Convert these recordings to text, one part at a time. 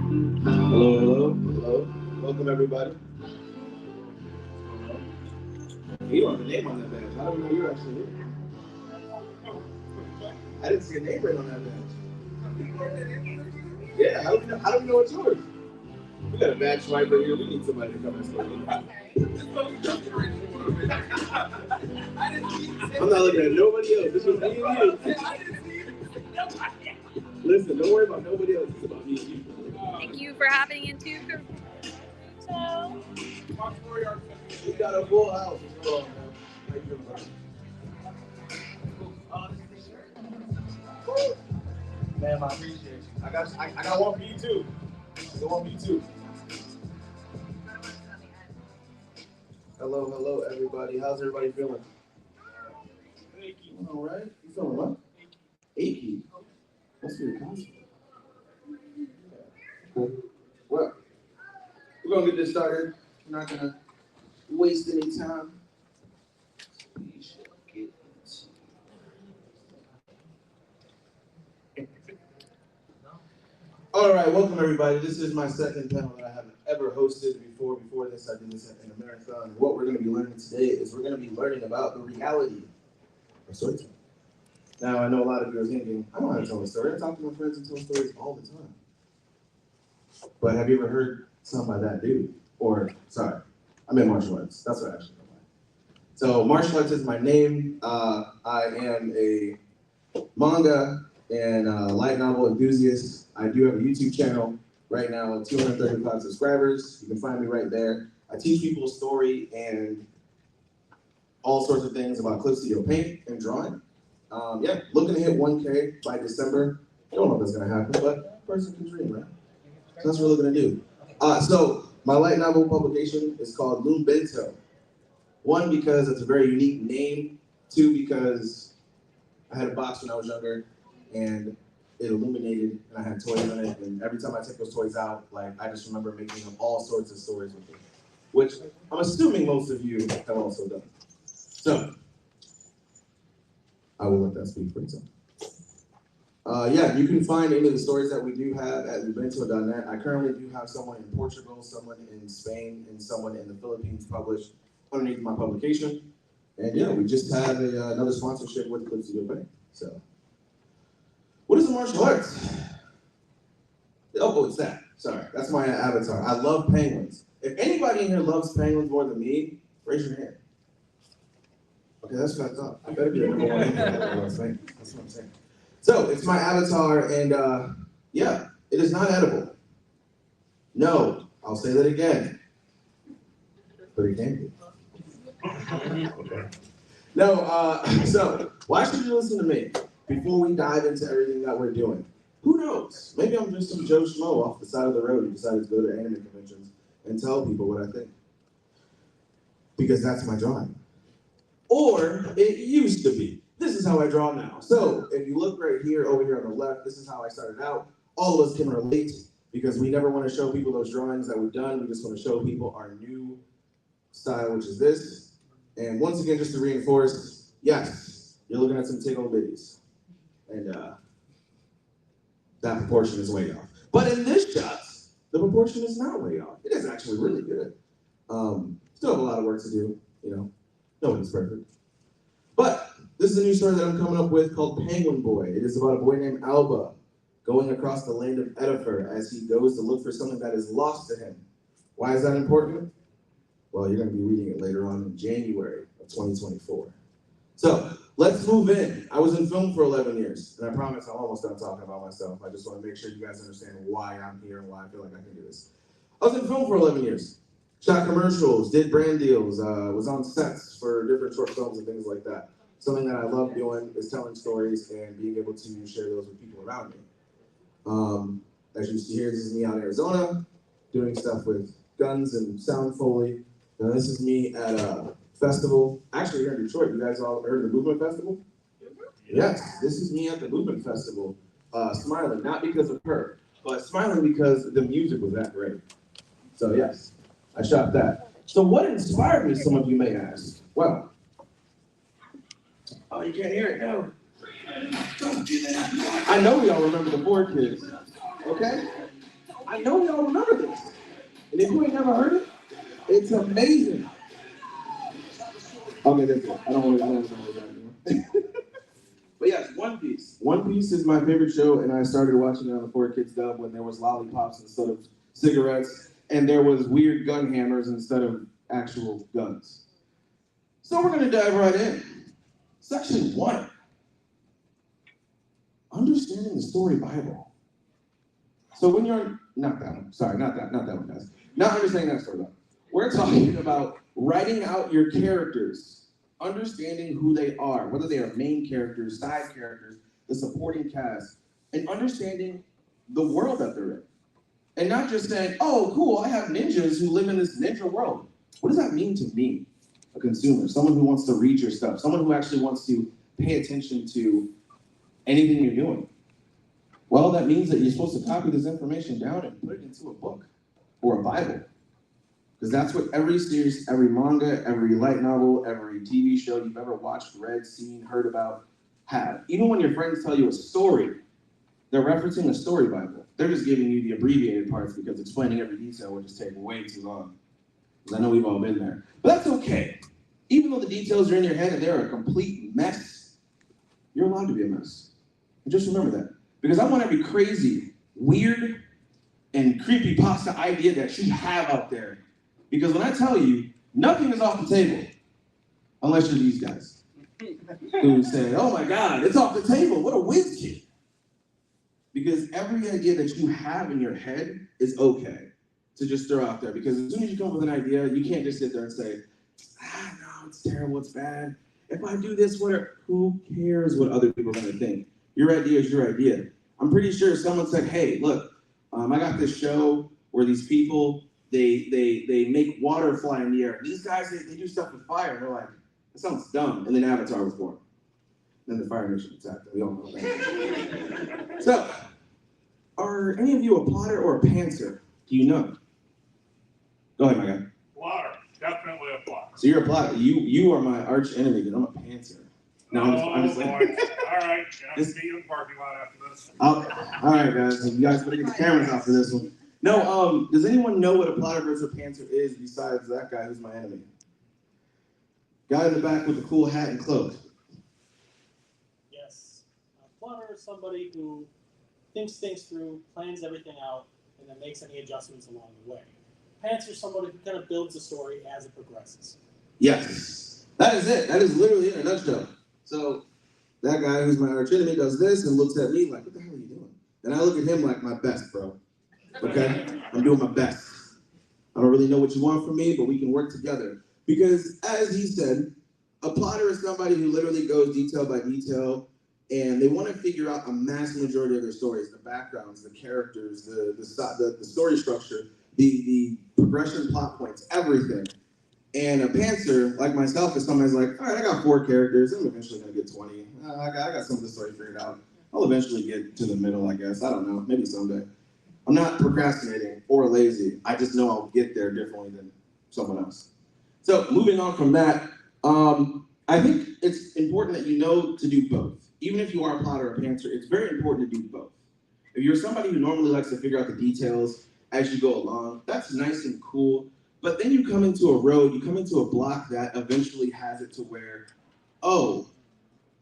Hello, hello, hello. Welcome, everybody. You don't have a name on that badge. I don't know you're actually here. I didn't see a name written on that badge. Yeah, how do we know it's yours? We got a badge swiper here. We need somebody to come and swipe it. I'm not looking at nobody else. This was me and you. Listen, don't worry about nobody else. It's about me and you. Thank you for having into so. We got a full house. Ma'am, I appreciate you. I got one for you too. I got one for you too. Hello, hello, everybody. How's everybody feeling? Achy. All right. You feeling what? Achy. That's for your console. Cool. Well, we're gonna get this started. We're not gonna waste any time. We shall get All right, welcome everybody. This is my second panel that I haven't ever hosted before. Before this, I did this in a marathon. What we're going to be learning today is we're going to be learning about the reality of storytelling. Now, I know a lot of you are thinking, I don't know how to tell a story. I talk to my friends and tell stories all the time. But have you ever heard something by that dude? Or, sorry, I'm in Marshulartz. That's what I actually know. So, Marshulartz is my name. I am a manga and light novel enthusiast. I do have a YouTube channel right now with 235 subscribers. You can find me right there. I teach people story and all sorts of things about Clip Studio Paint and drawing. Yeah, looking to hit 1K by December. Don't know if that's gonna happen, but a person can dream, right? So that's what we're looking to do. So my light novel publication is called Lumebento. One, because it's a very unique name. Two, because I had a box when I was younger, and it illuminated, and I had toys in it, and every time I take those toys out, like, I just remember making up all sorts of stories with them, which I'm assuming most of you have also done. So, I will let that speak for itself. Yeah, you can find any of the stories that we do have at Lumebento.net. I currently do have someone in Portugal, someone in Spain, and someone in the Philippines published underneath my publication. And yeah, we just had another sponsorship with Clip Studio Paint. So, what is the martial arts? Oh, it's that. Sorry, that's my avatar. I love penguins. If anybody in here loves penguins more than me, raise your hand. Okay, that's what I thought. I better be the number one. That's what I'm saying. So, it's my avatar, and yeah, it is not edible. No, I'll say that again. But it can be. Okay. No, so, why should you listen to me before we dive into everything that we're doing? Who knows? Maybe I'm just some Joe Schmo off the side of the road who decided to go to anime conventions and tell people what I think. Because that's my drawing. Or it used to be. This is how I draw now. So if you look right here, over here on the left, this is how I started out. All of us can relate because we never want to show people those drawings that we've done. We just want to show people our new style, which is this. And once again, just to reinforce, yes, you're looking at some tickle bitties. And that proportion is way off. But in this shot, the proportion is not way off. It is actually really good. Still have a lot of work to do, you know. Nobody's perfect. But this is a new story that I'm coming up with called Penguinboy. It is about a boy named Alba going across the land of Edifer as he goes to look for something that is lost to him. Why is that important? Well, you're going to be reading it later on in January of 2024. So, let's move in. I was in film for 11 years, and I promise I'm almost done talking about myself. I just want to make sure you guys understand why I'm here and why I feel like I can do this. I was in film for 11 years. Shot commercials, did brand deals, was on sets for different short films and things like that. Something that I love doing is telling stories and being able to share those with people around me. As you see here, this is me out in Arizona, doing stuff with guns and sound foley. And this is me at a festival. Actually, here in Detroit, you guys all heard of the Movement Festival? Yes, this is me at the Movement Festival, smiling, not because of her, but smiling because the music was that great. So yes, I shot that. So what inspired me, some of you may ask? Well, oh, you can't hear it, no. I know y'all remember the board kids, okay? I know y'all remember this. And if you ain't never heard it, it's amazing. Okay, that's it. I don't want to know that. But yes, One Piece. One Piece is my favorite show, and I started watching it on the 4Kids dub when there was lollipops instead of cigarettes, and there was weird gun hammers instead of actual guns. So we're gonna dive right in. Section 1. Understanding the story Bible. So when you're, not that one, sorry, not that one, guys. Not understanding that story Bible. We're talking about writing out your characters, understanding who they are, whether they are main characters, side characters, the supporting cast, and understanding the world that they're in. And not just saying, oh, cool, I have ninjas who live in this ninja world. What does that mean to me, a consumer, someone who wants to read your stuff, someone who actually wants to pay attention to anything you're doing? Well, that means that you're supposed to copy this information down and put it into a book or a Bible. Because that's what every series, every manga, every light novel, every TV show you've ever watched, read, seen, heard about have. Even when your friends tell you a story, they're referencing a story Bible. They're just giving you the abbreviated parts because explaining every detail would just take way too long. Because I know we've all been there. But that's okay. Even though the details are in your head and they're a complete mess, you're allowed to be a mess. And just remember that. Because I want every crazy, weird, and creepypasta idea that you have out there. Because when I tell you, nothing is off the table, unless you're these guys who say, oh my God, it's off the table, what a whiz kid. Because every idea that you have in your head is okay to just throw out there. Because as soon as you come up with an idea, you can't just sit there and say, no, it's terrible, it's bad. If I do this, who cares what other people are gonna think? Your idea is your idea. I'm pretty sure someone said, hey, look, I got this show where these people, they make water fly in the air. These guys, they do stuff with fire. And they're like, that sounds dumb. And then Avatar was born. Then the Fire Nation attacked. We all know that. So, are any of you a plotter or a pantser? Do you know? Go ahead, my guy. Plotter. Definitely a plotter. So you're a plotter. You are my arch enemy, because I'm a pantser. No, I'm just boy. All right. Gonna see you in the parking lot after this. All right, guys. You guys better get the cameras out for this one. No, does anyone know what a plotter versus a pantser is besides that guy who's my enemy? Guy in the back with the cool hat and cloak. Yes. A plotter is somebody who thinks things through, plans everything out, and then makes any adjustments along the way. Pantser is somebody who kind of builds the story as it progresses. Yes. That is it. That is literally it in a nutshell. So that guy who's my arch enemy does this and looks at me like, what the hell are you doing? And I look at him like, my best, bro. Okay? I'm doing my best. I don't really know what you want from me, but we can work together. Because as he said, a plotter is somebody who literally goes detail by detail, and they want to figure out a mass majority of their stories, the backgrounds, the characters, the story structure, the progression, plot points, everything. And a pantser, like myself, is somebody's like, all right, I got 4 characters. I'm eventually going to get 20. I got some of the story figured out. I'll eventually get to the middle, I guess. I don't know. Maybe someday. I'm not procrastinating or lazy. I just know I'll get there differently than someone else. So moving on from that, I think it's important that you know to do both. Even if you are a plotter or a pantser, it's very important to do both. If you're somebody who normally likes to figure out the details as you go along, that's nice and cool. But then you come into a road, you come into a block that eventually has it to where, oh,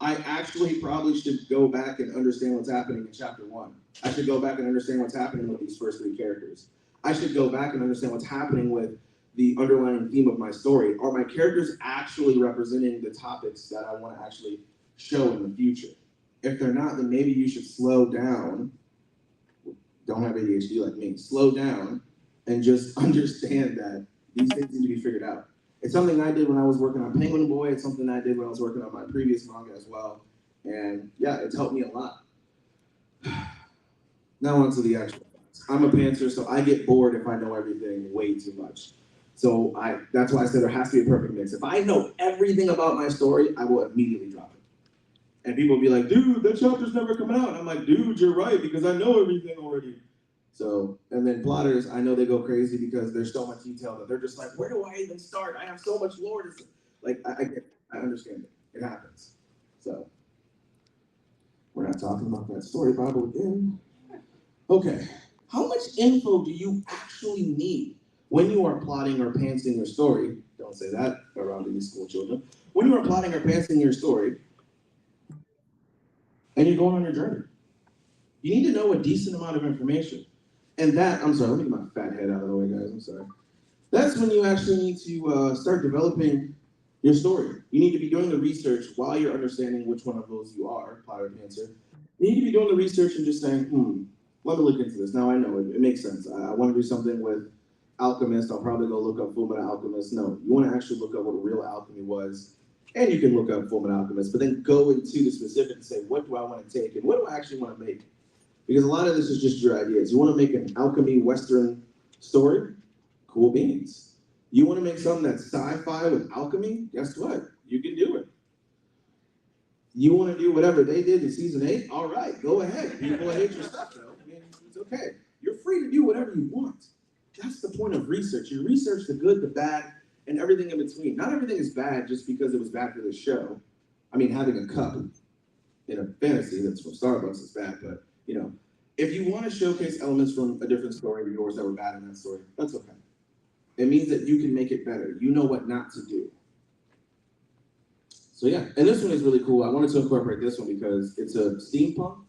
I actually probably should go back and understand what's happening in chapter 1. I should go back and understand what's happening with these first 3 characters. I should go back and understand what's happening with the underlying theme of my story. Are my characters actually representing the topics that I want to actually show in the future? If they're not, then maybe you should slow down. Don't have ADHD like me. Slow down and just understand that these things need to be figured out. It's something I did when I was working on PENGUINBOY. It's something I did when I was working on my previous manga as well. And yeah, it's helped me a lot. Now on to the actual facts. I'm a pantser, so I get bored if I know everything way too much. So that's why I said there has to be a perfect mix. If I know everything about my story, I will immediately drop it. And people will be like, dude, that chapter's never coming out. And I'm like, dude, you're right, because I know everything already. So, and then plotters, I know they go crazy because there's so much detail that they're just like, where do I even start? I have so much lore. Like, I understand it. It happens. So, we're not talking about that story Bible again. Okay, How much info do you actually need when you are plotting or pantsing your story? Don't say that around any school children. When you are plotting or pantsing your story, and you're going on your journey, you need to know a decent amount of information. And that, I'm sorry, let me get my fat head out of the way, guys, I'm sorry. That's when you actually need to start developing your story. You need to be doing the research while you're understanding which one of those you are, plotter or pantser. You need to be doing the research and just saying, let me look into this. Now I know, it makes sense. I want to do something with alchemist. I'll probably go look up Fullmetal Alchemist. No, you want to actually look up what real alchemy was. And you can look up Fullmetal Alchemist, but then go into the specific and say, what do I want to take and what do I actually want to make? Because a lot of this is just your ideas. You want to make an alchemy Western story? Cool beans. You want to make something that's sci-fi with alchemy? Guess what? You can do it. You want to do whatever they did in season 8? All right, go ahead. People hate your stuff, though. I mean, it's okay. You're free to do whatever you want. That's the point of research. You research the good, the bad, and everything in between. Not everything is bad just because it was bad for the show. I mean, having a cup in a fantasy that's from Starbucks is bad, but, you know, if you want to showcase elements from a different story of yours that were bad in that story, that's okay. It means that you can make it better. You know what not to do. So yeah, and this one is really cool. I wanted to incorporate this one because it's a steampunk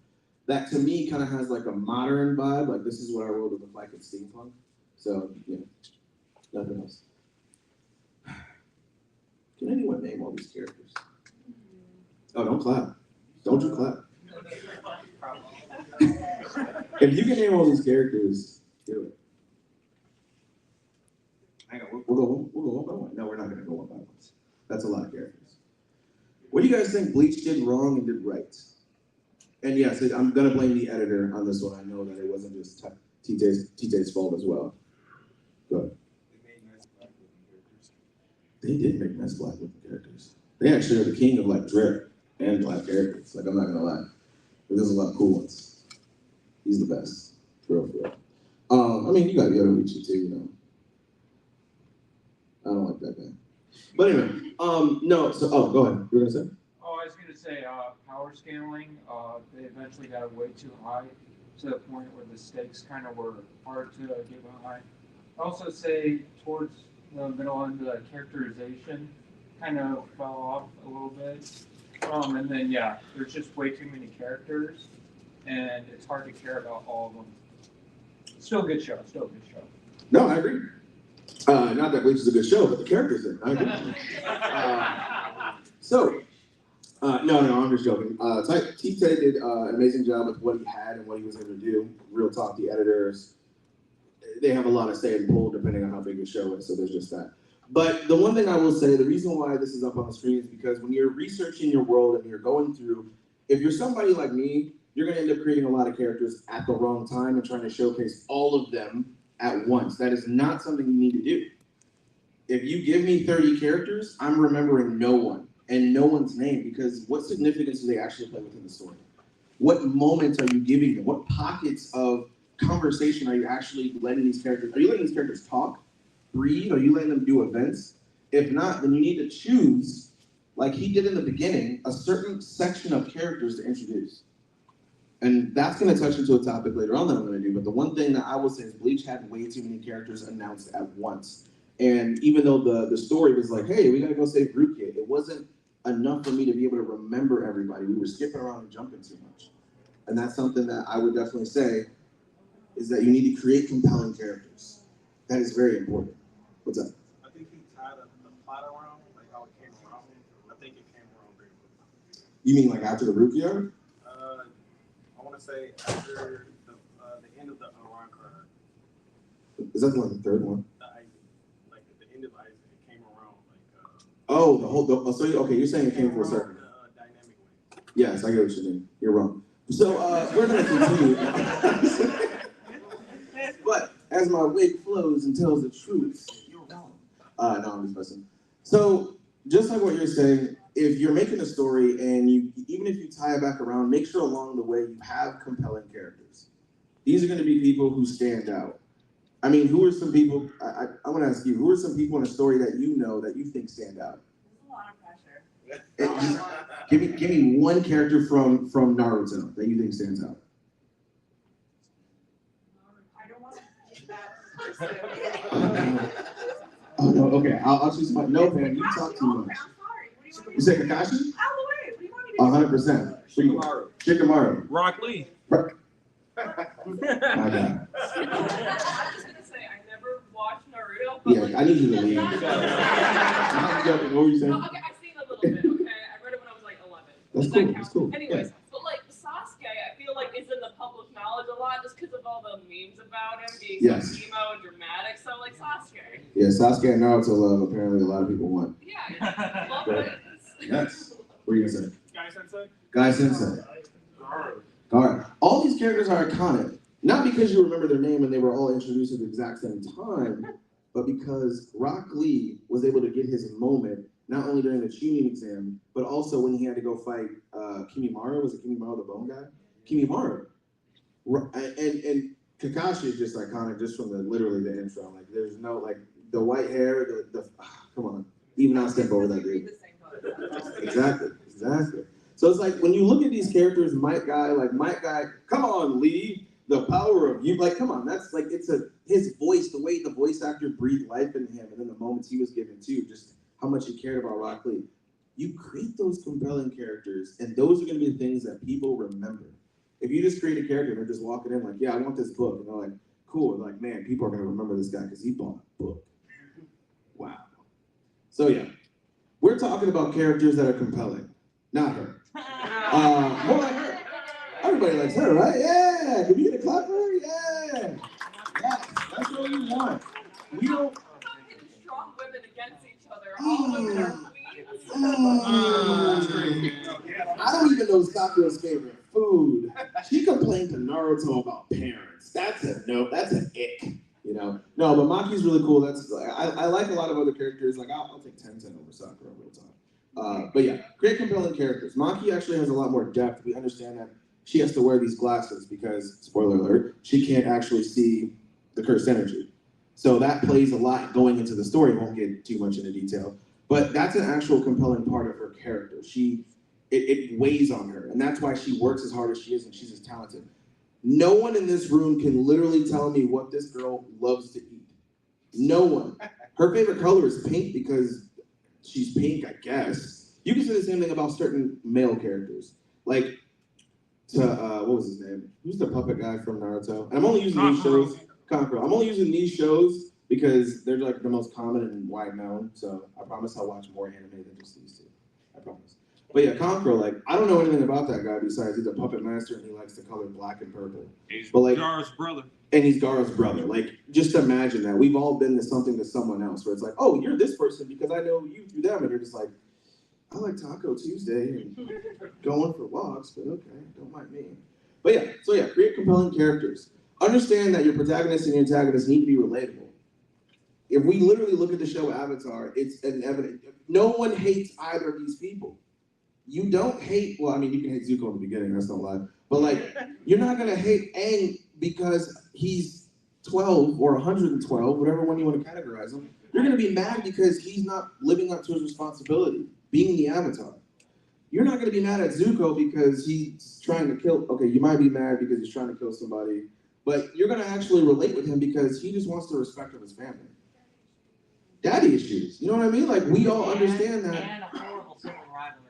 that to me kind of has like a modern vibe. Like this is what our world would look like in steampunk. So yeah, nothing else. Can anyone name all these characters? Oh, don't clap. Don't you clap. If you can name all these characters, do it. Hang on, we'll go one by one. No, we're not going to go one by one. That's a lot of characters. What do you guys think Bleach did wrong and did right? And yes, I'm going to blame the editor on this one. I know that it wasn't just TJ's fault as well. Go ahead. They made nice black looking characters. They did make nice black looking characters. They actually are the king of like drip and black characters. Like, I'm not going to lie. But there's a lot of cool ones. He's the best. For real. I mean, you got the other Richie too, you know. I don't like that guy. But anyway, no, so, go ahead. You were gonna say? Oh, I was gonna say, power scaling, they eventually got way too high to the point where the stakes kind of were hard to get behind. I also say towards the middle end, the characterization kind of fell off a little bit. And then, yeah, there's just way too many characters, and it's hard to care about all of them. Still a good show, No, I agree. Not that Bleach is a good show, but the characters in it. I agree. No, I'm just joking. Tite did an amazing job with what he had and what he was able to do. Real talk, the editors, they have a lot of say and pull depending on how big the show is, so there's just that. But the one thing I will say, the reason why this is up on the screen is because when you're researching your world and you're going through, if you're somebody like me, you're going to end up creating a lot of characters at the wrong time and trying to showcase all of them at once. That is not something you need to do. If you give me 30 characters, I'm remembering no one and no one's name because what significance do they actually play within the story? What moments are you giving them? What pockets of conversation are you actually letting these characters, are you letting these characters talk, breathe? Are you letting them do events? If not, then you need to choose, like he did in the beginning, a certain section of characters to introduce. And that's going to touch into a topic later on that I'm going to do. But the one thing that I will say is Bleach had way too many characters announced at once. And even though the story was like, hey, we got to go save Groot Kid, it wasn't enough for me to be able to remember everybody. We were skipping around and jumping too much. And that's something that I would definitely say is that you need to create compelling characters. That is very important. What's up? I think he tied the plot around, like how it came around. I think it came around very quickly. You mean like after the Rookie arc? I want to say after the end of the Iran card. Is that like the third one? Like at the end of Isaac, it came around like. Okay, you're saying it came for a certain. Dynamic way. Yes, I get what you mean. You're wrong. So we're going to continue. But as my wig flows and tells the truth, you're wrong. No, I'm just messing. So just like what you're saying, if you're making a story and even if you tie it back around, make sure along the way you have compelling characters. These are going to be people who stand out. I mean, who are some people, I want to ask you, who are some people in a story that you know that you think stand out? There's a lot of pressure. Give me one character from Naruto that you think stands out. Oh no, okay, I'll choose my, no, man, you talk too much. You say Kakashi? 100%. Shikamaru. Rock Lee. My God. I was just gonna say I never watched Naruto. But Yeah, I need you to leave. I'm joking, what were you saying? No, okay, I've seen a little bit. Okay, I read it when I was like 11. That's Does cool, that that's count? cool. Anyways, Yeah. but like Sasuke, I feel like is in the public knowledge a lot just because of all the memes about him being Yes. so emo and dramatic. So like Sasuke. Yeah, Sasuke and Naruto love, apparently a lot of people want. Yeah, love Right. it. Yes. What are you gonna say? Guy Sensei. Guy Sensei. Alright. All these characters are iconic. Not because you remember their name and they were all introduced at the exact same time, but because Rock Lee was able to get his moment, not only during the Chunin exam, but also when he had to go fight Kimimaro. Was it Kimimaro the bone guy? Kimimaro. And Kakashi is just iconic just from literally the intro. Like there's no, like, the white hair, come on. Even I'll step over that dude. Exactly. So it's like when you look at these characters, Might Guy, come on, Lee, the power of you, like, come on, that's like, his voice, the way the voice actor breathed life in him, and then the moments he was given too, just how much he cared about Rock Lee. You create those compelling characters, and those are gonna be the things that people remember. If you just create a character and they're just walking in like, yeah, I want this book, and they're like, cool, and like, man, people are gonna remember this guy because he bought a book. Wow. So yeah, we're talking about characters that are compelling, not her. More like her. Everybody likes her, right? Yeah. Can we get a clap for her? Yeah. Yes, that's what we want. We don't. Strong women against each other. All women are queens. I don't even know Sakura's favorite food. She complained to Naruto about parents. That's a no. That's an ick. You know. No, but Maki's really cool. I like a lot of other characters. Like I'll take Tenten over Sakura real time. But yeah, great compelling characters. Maki actually has a lot more depth. We understand that she has to wear these glasses because, spoiler alert, she can't actually see the cursed energy. So that plays a lot going into the story. Won't get too much into detail, but that's an actual compelling part of her character. It weighs on her, and that's why she works as hard as she is, and she's as talented. No one in this room can literally tell me what this girl loves to eat. No one. Her favorite color is pink because she's pink, I guess. You can say the same thing about certain male characters. Like, what was his name? Who's the puppet guy from Naruto? And I'm only using these shows. Kankuro. I'm only using these shows because they're like the most common and wide known. So I promise I'll watch more anime than just these two. I promise. But yeah, Kankuro, like, I don't know anything about that guy besides he's a puppet master and he likes the color black and purple. He's but like, Gaara's brother. And he's Gaara's brother. Like, just imagine that. We've all been to something to someone else where it's like, oh, you're this person because I know you through them. And you're just like, I like Taco Tuesday and going for walks, but okay, don't mind me. But yeah, so yeah, create compelling characters. Understand that your protagonist and your antagonist need to be relatable. If we literally look at the show Avatar, it's an evident. No one hates either of these people. You don't hate, well, I mean, you can hate Zuko in the beginning, that's no lie. But like, you're not gonna hate Aang because he's 12 or 112, whatever one you want to categorize him. You're gonna be mad because he's not living up to his responsibility, being the Avatar. You're not gonna be mad at Zuko because he's trying to kill, okay, you might be mad because he's trying to kill somebody, but you're gonna actually relate with him because he just wants the respect of his family. Daddy issues, you know what I mean? Like, we all understand that. And a horrible civil rivalry.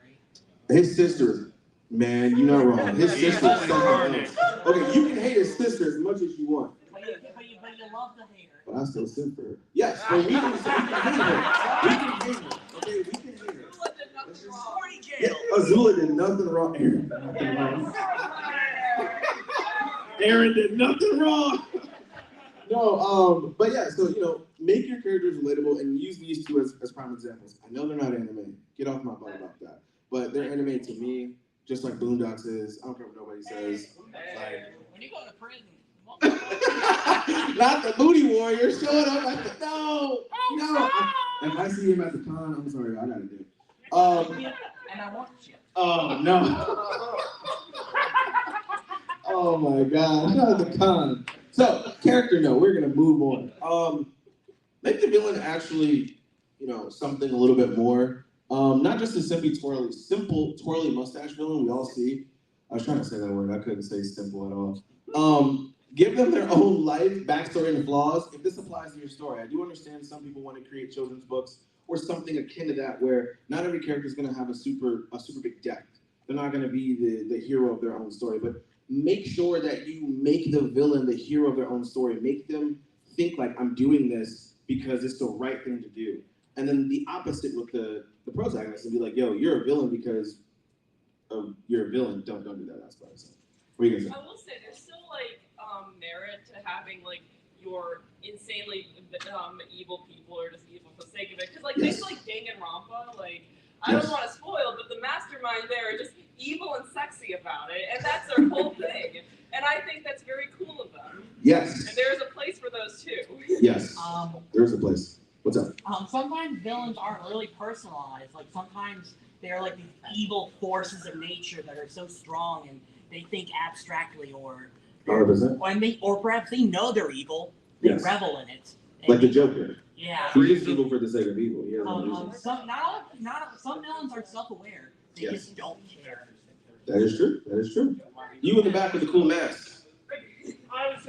His sister, man, you're not wrong. His sister is something else. Okay, you can hate his sister as much as you want. But you love the hater. But I still sin for her. Yes, but we can hate her. We can hate her. Okay, we can hate her. Yeah, Azula did nothing wrong. Aaron did nothing wrong. Aaron did nothing wrong. No, but yeah, so, you know, make your characters relatable and use these two as prime examples. I know they're not anime. Get off my butt about that. But they're anime to me, just like Boondocks is. I don't care what nobody says. Like, When you go to prison, not the booty warrior showing up at the no. If I see him at the con, I'm sorry, I gotta do it. and I want you. Oh no. Oh my God, not the con. So, character note, we're gonna move on. Make the villain actually, you know, something a little bit more. Not just a simple twirly mustache villain we all see. I was trying to say that word, I couldn't say simple at all. Give them their own life, backstory, and flaws. If this applies to your story, I do understand some people want to create children's books or something akin to that, where not every character is going to have a super big depth. They're not going to be the hero of their own story, but make sure that you make the villain the hero of their own story. Make them think like, I'm doing this because it's the right thing to do. And then the opposite with the protagonist and be like, yo, you're a villain because you're a villain. Don't do that. That's what I'm saying. What are you gonna say? I will say there's still like merit to having like your insanely evil people or just evil for the sake of it. Because like things like Danganronpa, like I don't want to spoil, but the mastermind there are just evil and sexy about it, and that's their whole thing. And I think that's very cool of them. Yes. And there's a place for those too. Yes. There's a place. What's up? Sometimes villains aren't really personalized. Like sometimes they're like these evil forces of nature that are so strong and they think abstractly, or 100%. or perhaps they know they're evil. They Yes. revel in it. Like the Joker. Yeah. He's just evil for the sake of evil. Yeah. Some villains are self-aware. They Yes. just don't care. That is true. That is true. You in the back with the cool mask. I was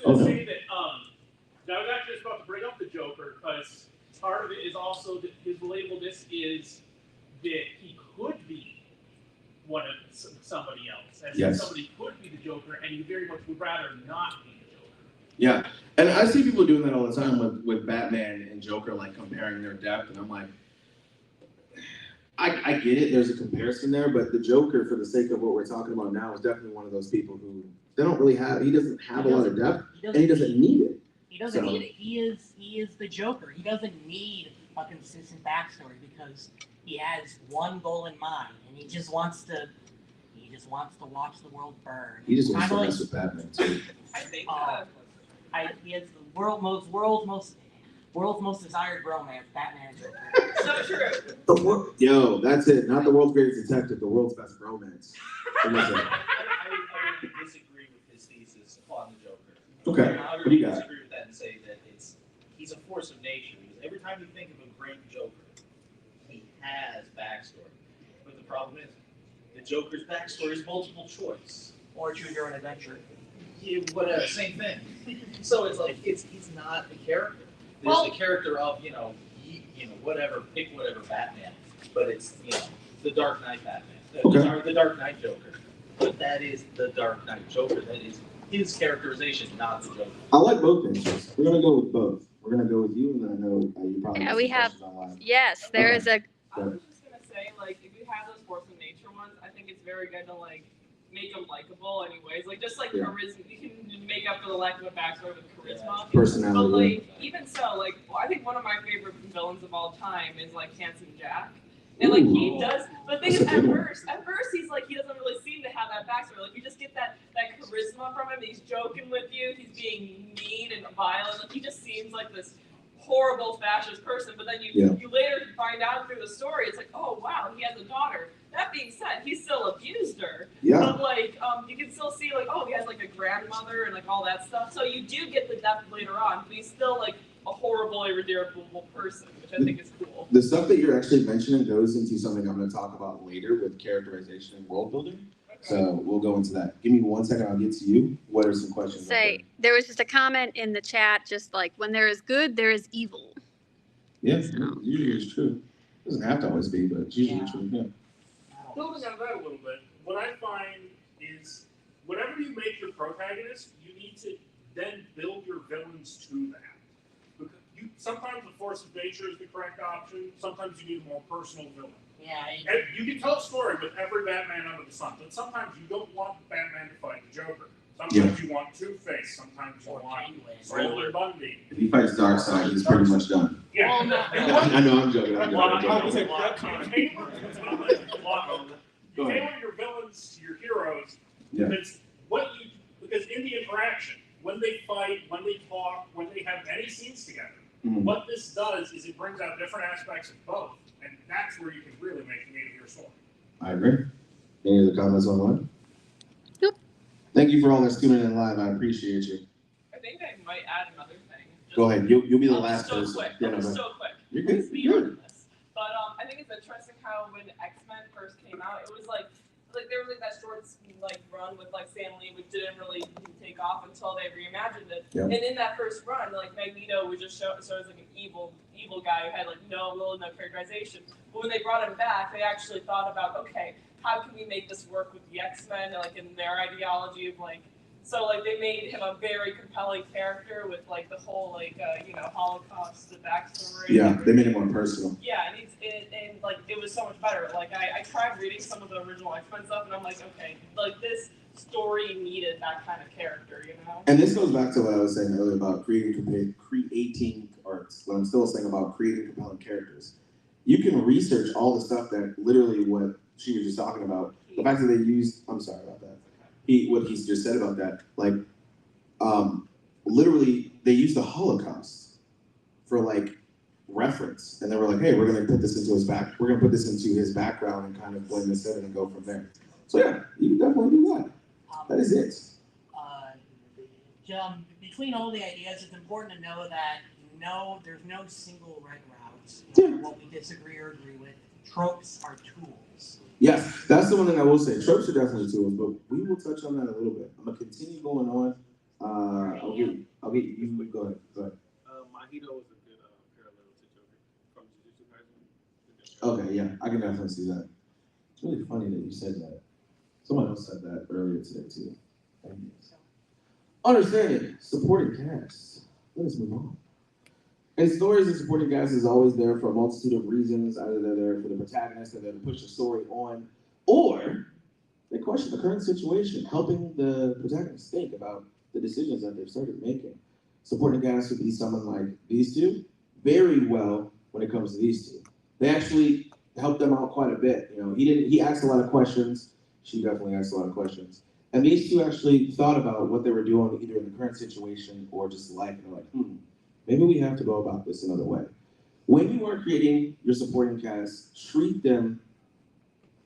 Oh, going to no. say that I was actually just about to bring up the Joker because part of it is also that his relatability is that he could be one of somebody else, as Yes. if somebody could be the Joker, and you very much would rather not be the Joker. Yeah. And I see people doing that all the time with Batman and Joker, like comparing their depth, and I'm like, I get it, there's a comparison there, but the Joker, for the sake of what we're talking about now, is definitely one of those people who he doesn't have a lot of depth, and he doesn't need it. He doesn't need it. He is the Joker. He doesn't need a consistent backstory because he has one goal in mind, and he just wants to watch the world burn. He just wants to Kinda mess with Batman too. I think he is the world's most desired bromance, Batman and Joker. so true. Yo, that's it. Not the world's greatest detective, the world's best romance. I would disagree with his thesis on the Joker. Okay, I what do you would got? disagree with that and say that he's a force of nature. Because every time you think of a great Joker, he has backstory. But the problem is, the Joker's backstory is multiple choice. Or choose your own adventure. Yeah, whatever, same thing. So it's like he's not a character. There's the character of whatever, pick whatever Batman, but it's the Dark Knight Batman, the Dark Knight Joker. But that is the Dark Knight Joker. That is his characterization, not the Joker. I like both answers. We're gonna go with both. We're gonna go with you, and then I know you probably. Yeah, have we some have. questions online. Yes, there is a. I was just gonna say, like, if you have those force of nature ones, I think it's very good to like make them likable, anyways. Like just like charisma, you can make up for the lack of a backstory with charisma. Personality. But like, even so, like, I think one of my favorite villains of all time is like Handsome Jack. And like he does, but the thing is, at first he's like he doesn't really seem to have that backstory. Like you just get that charisma from him. He's joking with you. He's being mean and violent. Like he just seems like this horrible fascist person. But then you later find out through the story, it's like, oh wow, he has a daughter. That being said, he still abused her. Yeah. But like you can still see like, oh, he has like a grandmother and like all that stuff. So you do get the depth later on, but he's still like a horrible, irredeemable person, which I think is cool. The stuff that you're actually mentioning goes into something I'm going to talk about later with characterization and world building. Okay. So we'll go into that. Give me 1 second. I'll get to you. What are some questions? There was just a comment in the chat, just like when there is good, there is evil. Yes, usually it's true. It doesn't have to always be, but it's usually true. Yeah. Building on that a little bit, what I find is whenever you make your protagonist, you need to then build your villains to that. Sometimes the force of nature is the correct option. Sometimes you need a more personal villain. Yeah. And you can tell a story with every Batman under the sun, but sometimes you don't want Batman to fight the Joker. Sometimes you want Two-Face. Sometimes you want Roland Bundy. If he fights Darkseid, he's pretty much done. Yeah. Well, no. I know I'm joking. You tailor your villains to your heroes. Yeah. Because in the interaction, when they fight, when they talk, when they have any scenes together, what this does is it brings out different aspects of both, and that's where you can really make the meat of your story. I agree. Any other comments online? Nope. Thank you for all that's tuning in live. I appreciate you. I think I might add another thing. Go ahead. You'll be the I'll last be so person. quick. Yeah, I'll be no, so quick. You're good. Let's be on this. But I think it's interesting how when X-Men first came out, it was like like there was like that short like run with like Stan Lee, which didn't really take off until they reimagined it. Yeah. And in that first run, like Magneto was just shown as like an evil guy who had like no characterization. But when they brought him back, they actually thought about, okay, how can we make this work with the X-Men, like in their ideology of like. So like they made him a very compelling character with like the whole like Holocaust backstory. Yeah, they made it more personal. Yeah, and like it was so much better. Like I tried reading some of the original X-Men stuff, and I'm like, okay, like this story needed that kind of character, you know. And this goes back to what I was saying earlier about creating arts. What I'm still saying about creating compelling characters. You can research all the stuff that literally what she was just talking about. The fact that they used. I'm sorry about that. What he's just said about that, like, literally, they used the Holocaust for like reference, and they were like, "Hey, we're gonna put this into his his background and kind of blend this in and go from there." So yeah, you can definitely do that. That is it. Between all the ideas, it's important to know that there's no single right route. No matter what we disagree or agree with, tropes are tools. Yes, that's the one thing I will say. Tropes are definitely tools, but we will touch on that a little bit. I'm gonna continue going on. I'll get you. Go ahead. Mahito was a good parallel to Joker from Jujutsu Kaisen. Okay, yeah, I can definitely see that. It's really funny that you said that. Someone else said that earlier today too. Understanding supporting cast. Let us move on. And stories and supporting cast is always there for a multitude of reasons. Either they're there for the protagonist, they're there to push the story on, or they question the current situation, helping the protagonist think about the decisions that they've started making. Supporting cast would be someone like these two, very well when it comes to these two. They actually helped them out quite a bit. You know, he asked a lot of questions. She definitely asked a lot of questions. And these two actually thought about what they were doing either in the current situation or just life, and they're like, maybe we have to go about this another way. When you are creating your supporting cast, treat them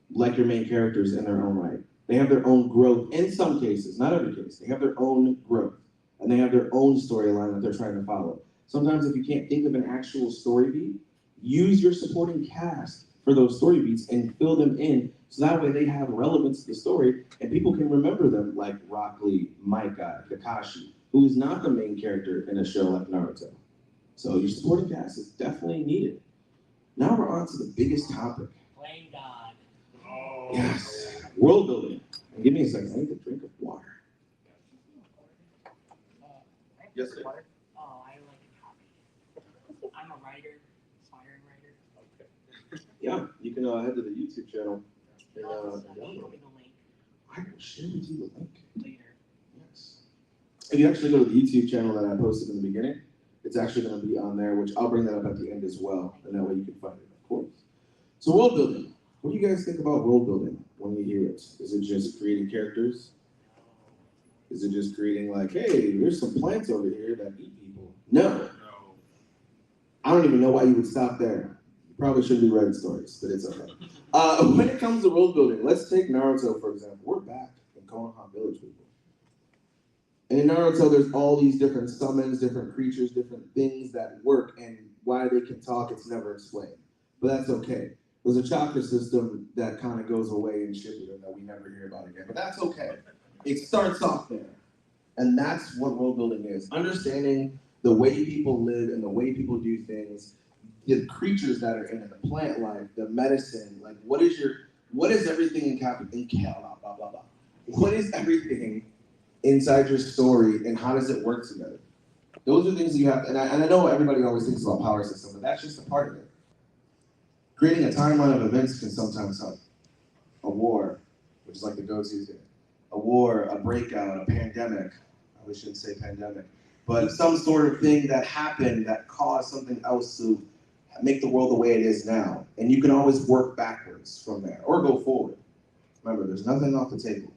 like your main characters in their own right. They have their own growth in some cases, not every case. They have their own growth, and they have their own storyline that they're trying to follow. Sometimes if you can't think of an actual story beat, use your supporting cast for those story beats and fill them in, so that way they have relevance to the story, and people can remember them like Rock Lee, Micah, Kakashi, who is not the main character in a show like Naruto. So your supporting cast is definitely needed. Now we're on to the biggest topic. Playing God. Oh. Yes, world building. And give me a second, I need a drink of water. Yes, sir. Oh, I like a copy. I'm a writer, aspiring writer. Yeah, you can head to the YouTube channel. And, Email me the link I will share with you the link. later. Yes. If you actually go to the YouTube channel that I posted in the beginning, it's actually going to be on there, which I'll bring that up at the end as well, and that way you can find it, of course. So world building. What do you guys think about world building when you hear it? Is it just creating characters? Is it just creating like, hey, there's some plants over here that eat people? No. I don't even know why you would stop there. You probably shouldn't be writing stories, but it's okay. When it comes to world building, let's take Naruto, for example. We're back in Konoha Village, people. And in Naruto, there's all these different summons, different creatures, different things that work, and why they can talk, it's never explained. But that's okay. There's a chakra system that kind of goes away in Shippuden that we never hear about again, but that's okay. It starts off there. And that's what world building is. Understanding the way people live and the way people do things, the creatures that are in it, the plant life, the medicine, like what is everything in blah, blah, blah. What is everything inside your story and how does it work together? Those are things that you have to, and I know everybody always thinks about power system, but that's just a part of it. Creating a timeline of events can sometimes help. A war, which is like the go-to thing. A war, a breakout, a pandemic. I shouldn't say pandemic, but some sort of thing that happened that caused something else to make the world the way it is now. And you can always work backwards from there or go forward. Remember, there's nothing off the table.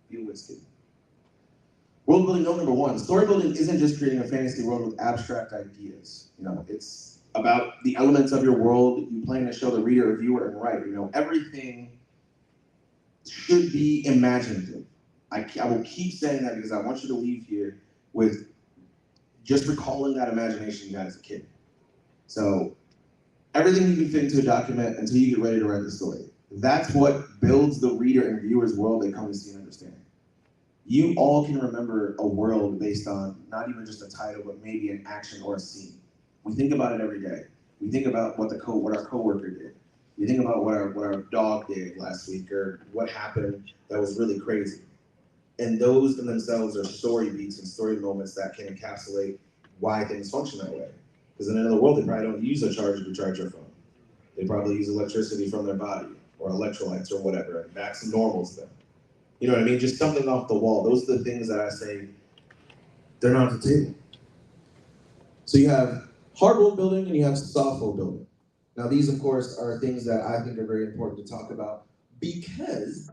Be whiskey. World building note number one. Story building isn't just creating a fantasy world with abstract ideas. You know, it's about the elements of your world you plan to show the reader or viewer and write. You know, everything should be imaginative. I will keep saying that because I want you to leave here with just recalling that imagination you had as a kid. So everything you can fit into a document until you get ready to write the story. That's what builds the reader and viewer's world they come to see and understand. You all can remember a world based on not even just a title, but maybe an action or a scene. We think about it every day. We think about what our coworker did. We think about what our dog did last week, or what happened that was really crazy. And those in themselves are story beats and story moments that can encapsulate why things function that way. Because in another world, they probably don't use a charger to charge their phone. They probably use electricity from their body, or electrolytes, or whatever, and that's normal to them. You know what I mean? Just something off the wall. Those are the things that I say, they're not at the table. So you have hard world building and you have soft world building. Now these, of course, are things that I think are very important to talk about, because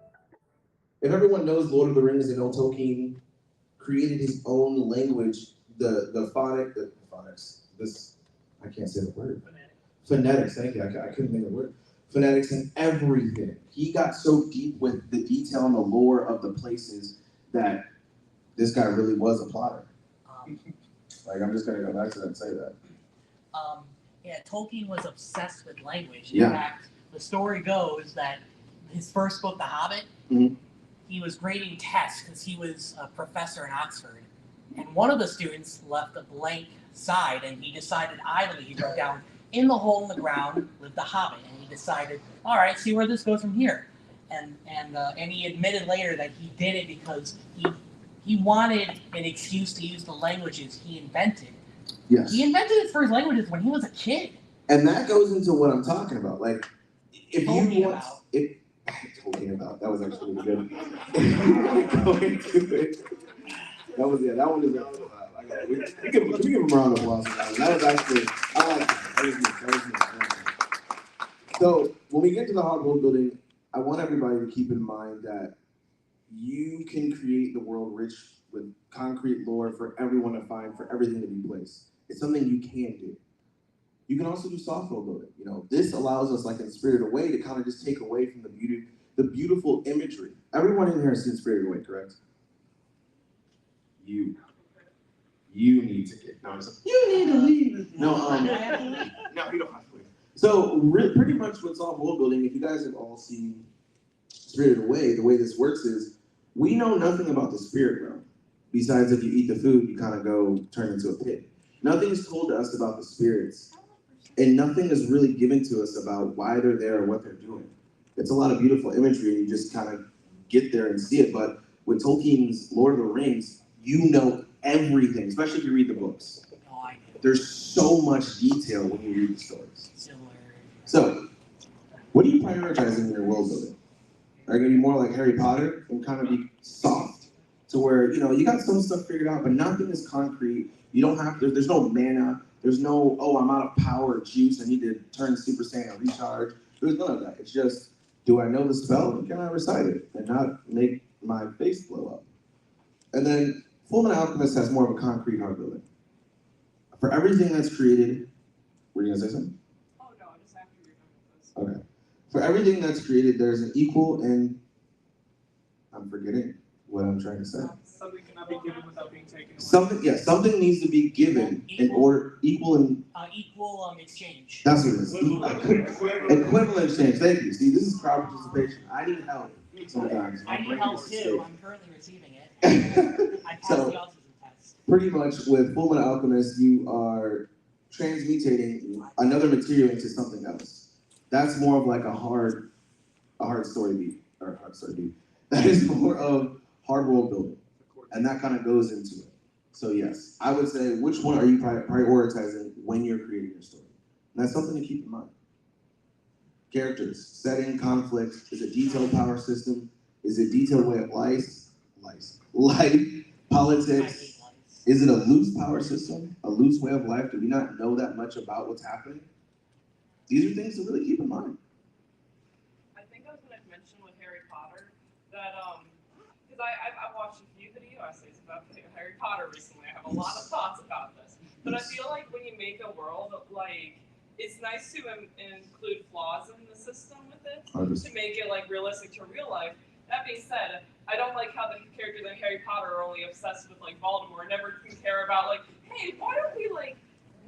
if everyone knows Lord of the Rings, they know Tolkien created his own language, the phonics, this, I can't say the word. Phonetics, thank you, I couldn't think of the word. Phonetics and everything. He got so deep with the detail and the lore of the places that this guy really was a plotter. Like, I'm just gonna go back to that and say that. Yeah, Tolkien was obsessed with language. In Yeah. fact, the story goes that his first book, The Hobbit, Mhm. he was grading tests because he was a professor in Oxford. And one of the students left a blank side, and he decided idly, he wrote down, "In the hole in the ground lived the Hobbit," and he decided, all right, see where this goes from here. And he admitted later that he did it because he wanted an excuse to use the languages he invented. Yes. He invented his first languages when he was a kid. And that goes into what I'm talking about. Like, if Talking you want, about. talking about, that was actually really good. Go into it. That was, yeah, that one is, I got it. We give him a round of applause for that one. That was actually, I like that. That was neat. So, when we get to the hard world building, I want everybody to keep in mind that you can create the world rich with concrete lore for everyone to find, for everything to be placed. It's something you can do. You can also do soft world building. You know, this allows us, like in Spirited Away, to kind of just take away from the beautiful imagery. Everyone in here has seen Spirited Away, correct? You need to get, no, I'm just, you need to leave. No, no, you don't have to leave. So, pretty much with soft world building, if you guys have all seen Spirited Away, the way this works is, we know nothing about the spirit realm. Besides, if you eat the food, you kind of go turn into a pig. Nothing is told to us about the spirits. And nothing is really given to us about why they're there or what they're doing. It's a lot of beautiful imagery, and you just kind of get there and see it. But with Tolkien's Lord of the Rings, you know everything, especially if you read the books. There's so much detail when you read the stories. So, what are you prioritizing in your world building? Are you going to be more like Harry Potter and kind of be soft to where, you know, you got some stuff figured out, but nothing is concrete. You don't have to, there's no mana. There's no, oh, I'm out of power or juice. I need to turn Super Saiyan and recharge. There's none of that. It's just, do I know the spell and can I recite it and not make my face blow up? And then Fullmetal Alchemist has more of a concrete hard building. For everything that's created, were you going to say something? Oh no, just after you're done with this. Okay. For everything that's created, there's an equal and, I'm forgetting what I'm trying to say. Something cannot be given without being taken away. Something needs to be given in order, equal exchange. That's what it is. Equivalent exchange. Thank you. See, this is crowd participation. I need help sometimes. I need help too. I'm currently receiving it. I passed the autism test. Pretty much with Fullmetal Alchemist, you are transmutating another material into something else. That's more of like a hard story beat, or hard story beat. That is more of hard world building, and that kind of goes into it. So yes, I would say, which one are you prioritizing when you're creating your story? And that's something to keep in mind. Characters, setting, conflict, is it detailed power system? Is it detailed way of life, politics? Is it a loose power system, a loose way of life? Do we not know that much about what's happening? These are things to really keep in mind. I think I was going to mention with Harry Potter that, because I've watched a few video essays about Harry Potter recently. I have a lot of thoughts about this. But I feel like when you make a world, like, it's nice to include flaws in the system with it, to make it, like, realistic to real life. That being said, I don't like how the characters in Harry Potter are only obsessed with, like, Voldemort, never can care about, like, hey, why don't we, like,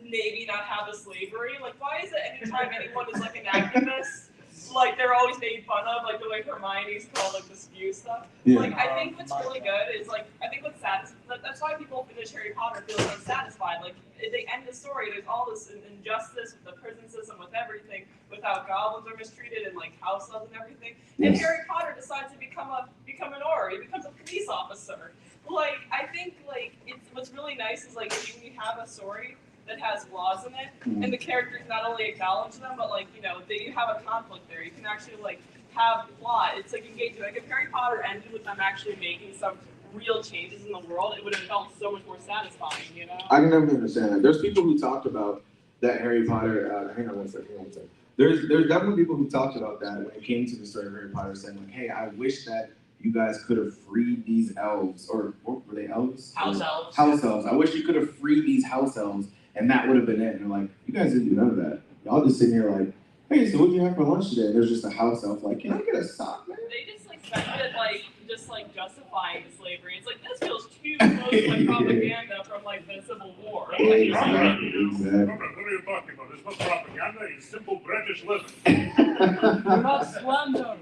maybe not have the slavery? Like, why is it anytime anyone is, like, an activist, like they're always made fun of, like the way Hermione's called like the spew stuff. Yeah. Like I think what's really good is like I think what's that's why people finish Harry Potter feel like satisfied. Like they end the story, there's all this injustice with the prison system, with everything, with how goblins are mistreated and like house elves and everything. And Yes. Harry Potter decides to become an Auror. He becomes a police officer. Like I think like it's what's really nice is like if you have a story that has flaws in it, and the characters not only acknowledge them, but like they have a conflict there. You can actually like have plot. It's like engaging. Like if Harry Potter ended with them actually making some real changes in the world, it would have felt so much more satisfying. I can never understand that. There's people who talked about that Harry Potter. Hang on one second. There's definitely people who talked about that when it came to the story of Harry Potter, saying like, "Hey, I wish that you guys could have freed these elves, or what were they, elves? House elves. House elves. I wish you could have freed these house elves, and that would have been it." And they're like, "You guys didn't do none of that. Y'all just sitting here like, hey, so what do you have for lunch today?" There's just a house elf like, "Can I get a sock, man?" They just like spent it like just like justifying slavery. It's like this feels too close to like propaganda from like the Civil War. Exactly. What are you talking about? There's no propaganda. It's simple British living. You're not slander.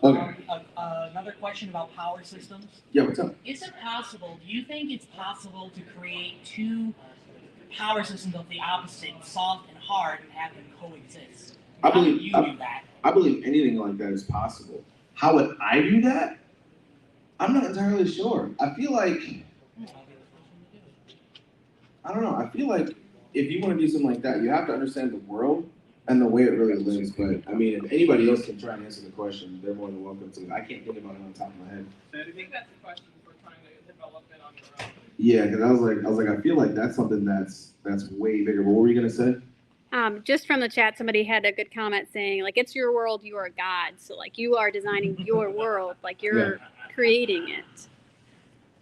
Okay. Another question about power systems. Yeah, what's up? Is it possible, do you think it's possible to create two power systems of the opposite, soft and hard, and have them coexist? How would you do that? I believe anything like that is possible. How would I do that? I'm not entirely sure. I feel like, I don't know. I feel like if you want to do something like that, you have to understand the world and the way it really lives. But I mean, if anybody else can try and answer the question, they're more than welcome to. I can't think about it on top of my head. I think that's the question for trying to develop it on your own. Yeah, because I was like, I feel like that's something that's way bigger. But what were you gonna say? Just from the chat, somebody had a good comment saying, like, it's your world, you are God. So, like, you are designing your world, like, you're creating it.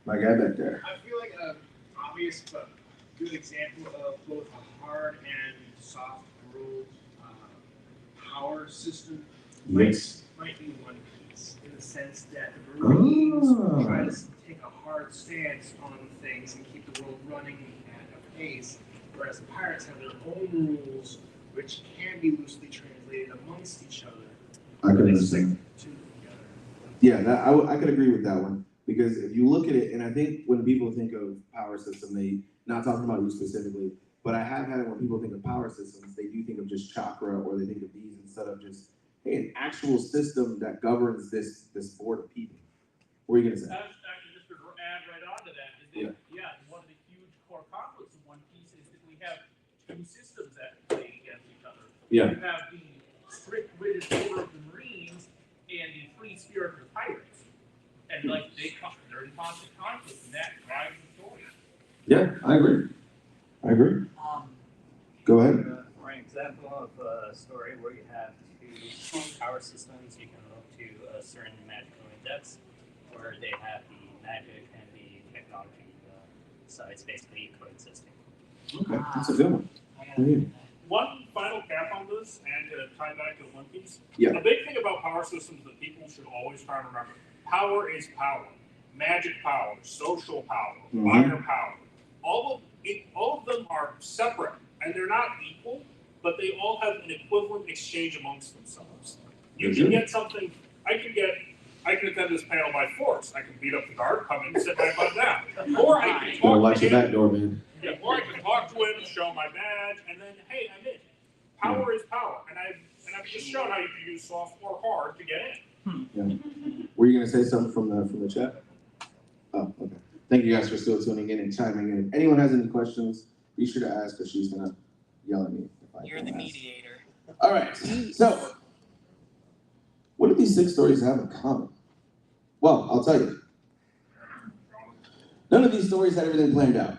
My guy back there. I feel like an obvious but good example of both a hard and soft ruled power system might be One Piece, in the sense that the Marines try to take a hard stance on things and keep the world running at a pace, whereas the pirates have their own rules, which can be loosely translated amongst each other. I could They understand. stick together. Yeah, I could agree with that one. Because if you look at it, and I think when people think of power system, they, not talking about you specifically, but I have had it when people think of power systems, they do think of just chakra, or they think of these instead of just, hey, an actual system that governs this board of people. What are you gonna say? Actually, just to add right on to that, is that, one of the huge core conflicts of One Piece is that we have two systems that play against each other. Yeah. You have the strict-witted order of the Marines and the free spirit of the pirates. And like they're in constant conflict, and that drives the story. Yeah, I agree. Go ahead. For an example of a story where you have two power systems, you can look to a certain magical index where they have the magic and the technology sides basically coexisting. Okay, that's a good one. One final cap on this, and to tie back to One Piece. Yeah. A big thing about power systems that people should always try to remember: power is power. Magic power, social power, fire power. All of them are separate, and they're not equal, but they all have an equivalent exchange amongst themselves. You can get something. I can attend this panel by force. I can beat up the guard, come in, sit my butt down, or I can talk Watch to your him. back door, man. Yeah, or I can talk to him, show my badge, and then, hey, I'm in. Power is power, and I've just shown how you can use soft or hard to get in. Yeah. Were you gonna say something from the chat? Oh, okay. Thank you guys for still tuning in and chiming in. If anyone has any questions, be sure to ask, because she's gonna yell at me if I You're the mediator. All right. So, what do these 6 stories have in common? Well, I'll tell you. None of these stories had everything planned out.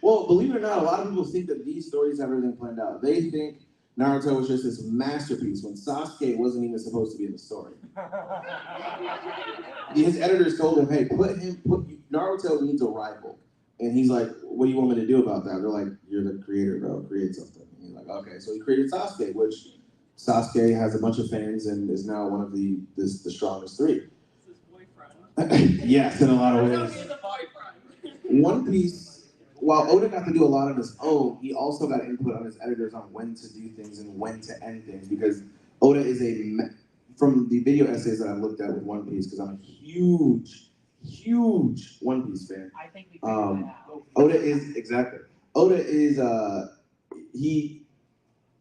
Well, believe it or not, a lot of people think that these stories have everything planned out. They think Naruto was just this masterpiece when Sasuke wasn't even supposed to be in the story. His editors told him, hey, Naruto needs a rival. And he's like, what do you want me to do about that? They're like, you're the creator, bro, create something. And he's like, okay. So he created Sasuke, which Sasuke has a bunch of fans and is now one of the strongest 3. It's his boyfriend. Yes, in a lot of ways. He's a boyfriend. One Piece while Oda got to do a lot on his own, he also got input on his editors on when to do things and when to end things, because Oda is from the video essays that I've looked at with One Piece, because I'm a huge One Piece fan. I think we figured that out. Oda is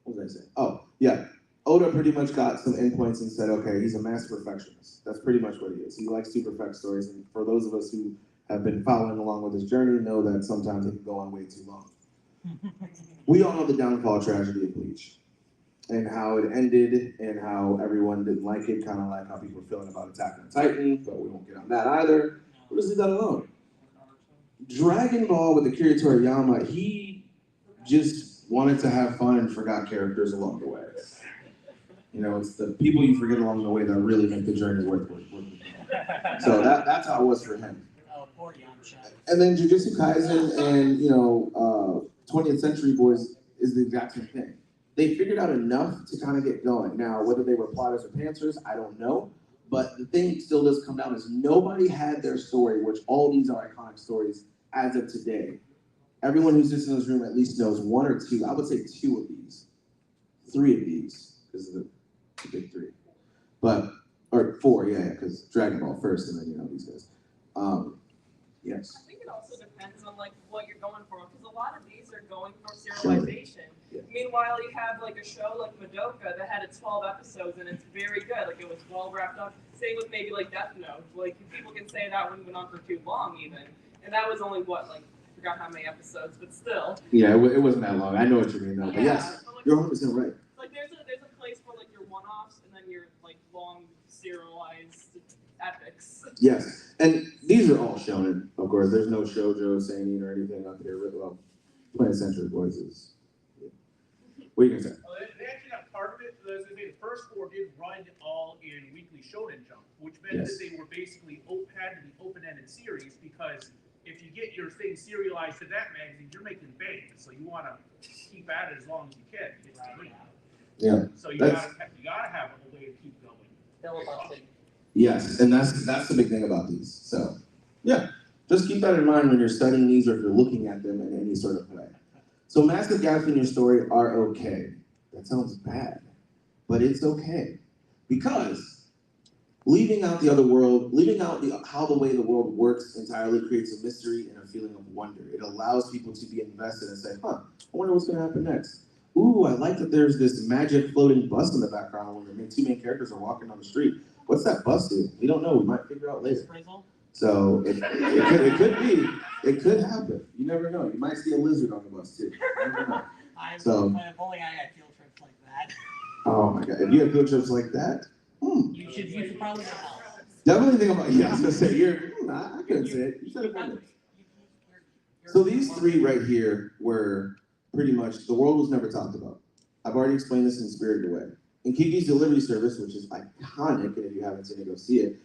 what was I saying? Oh, yeah. Oda pretty much got some endpoints and said, okay, he's a master perfectionist. That's pretty much what he is. He likes to perfect stories, and for those of us who have been following along with his journey know that sometimes it can go on way too long. We all know the downfall tragedy of Bleach, and how it ended, and how everyone didn't like it, kind of like how people were feeling about Attack on Titan, but we won't get on that either. We'll just leave that alone. Dragon Ball with Akira Toriyama, he just wanted to have fun and forgot characters along the way. You know, it's the people you forget along the way that really make the journey worth it. So that's how it was for him. Oh, poor Yamcha. And then Jujutsu Kaisen and, 20th Century Boys is the exact same thing. They figured out enough to kind of get going. Now, whether they were plotters or pantsers, I don't know. But the thing still does come down is nobody had their story, which all these are iconic stories as of today. Everyone who sits in this room at least knows one or two, I would say 2 of these, 3 of these, because of the big 3. Or 4, yeah, because Dragon Ball first, and then, these guys. Yes. I think it also depends on what you're going for, because a lot of these are going for serialization. Yeah. Meanwhile, you have a show like Madoka that had 12 episodes and it's very good. It was well wrapped up. Same with maybe Death Note. People can say that went on for too long even, and that was only I forgot how many episodes, but still. Yeah, it wasn't that long. I know what you mean though. But yes, you're 100% right. There's a place for your one-offs and then your long serialized epics. Yes, and these are all shonen, of course. There's no shoujo, seinen, or anything up here. Well, 20th Century Boys is. Yeah. What are you gonna say? They actually got part of it. As I say, the first 4 did run all in Weekly Shonen Jump, which meant that they were basically had to be open-ended series, because if you get your thing serialized to that magazine, you're making bank. So you want to keep at it as long as you can. It's free. Yeah. So you gotta have a way to keep going. Yes, and that's the big thing about these. So, yeah, just keep that in mind when you're studying these or if you're looking at them in any sort of way. So massive gaps in your story are okay. That sounds bad, but it's okay. Because leaving out the other world, leaving out how the way the world works entirely creates a mystery and a feeling of wonder. It allows people to be invested and say, I wonder what's gonna happen next. Ooh, I like that there's this magic floating bus in the background when the 2 main characters are walking down the street. What's that bus do? We don't know. We might figure out later. So it could be. It could happen. You never know. You might see a lizard on the bus too. You never know. If only I had field trips like that. Oh my God! If you have field trips like that, you should probably help. Definitely think about. Yeah, I was gonna say I couldn't say it. You said it better. So these 3 right here were pretty much the world was never talked about. I've already explained this in Spirited Away. In Kiki's Delivery Service, which is iconic, and if you haven't seen it, go see it,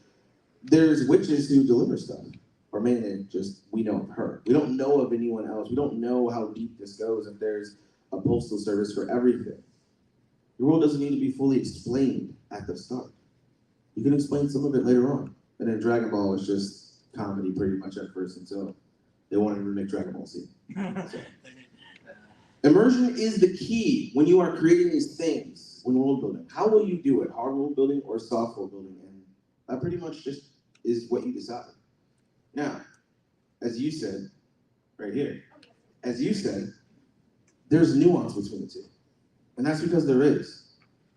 there's witches who deliver stuff. Or mainly just, we know of her. We don't know of anyone else. We don't know how deep this goes if there's a postal service for everything. The world doesn't need to be fully explained at the start. You can explain some of it later on. And then Dragon Ball was just comedy pretty much at first until they wanted to make Dragon Ball Z. So. Immersion is the key when you are creating these things, when world building. How will you do it? Hard world building or soft world building? And that pretty much just is what you decide. Now, as you said, right here, there's nuance between the 2. And that's because there is.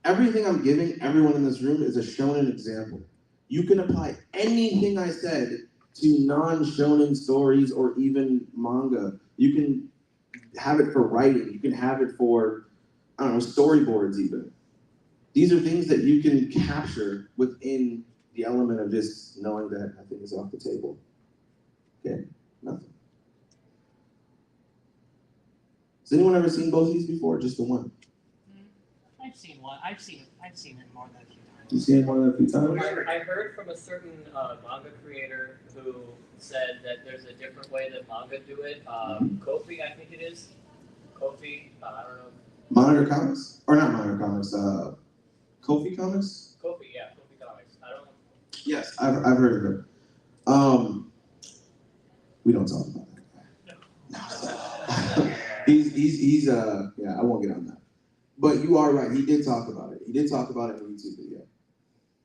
Everything I'm giving everyone in this room is a shonen example. You can apply anything I said to non-shonen stories or even manga. You can have it for writing. You can have it for, storyboards even. These are things that you can capture within the element of just knowing that I think is off the table. Okay, nothing. Has anyone ever seen both of these before, or just the one? I've seen one. I've seen it more than a few times. You've seen it more than a few times? I heard from a certain manga creator who said that there's a different way that manga do it. Kofi, I think it is. Kofi, I don't know. Monitor Comics? Or not Monitor Comics, Kofi Comics? Kofi, yeah, Kofi Comics. I don't know. Yes, I've heard of it. We don't talk about that. No. He's yeah, I won't get on that. But you are right, he did talk about it. He did talk about it in a YouTube video.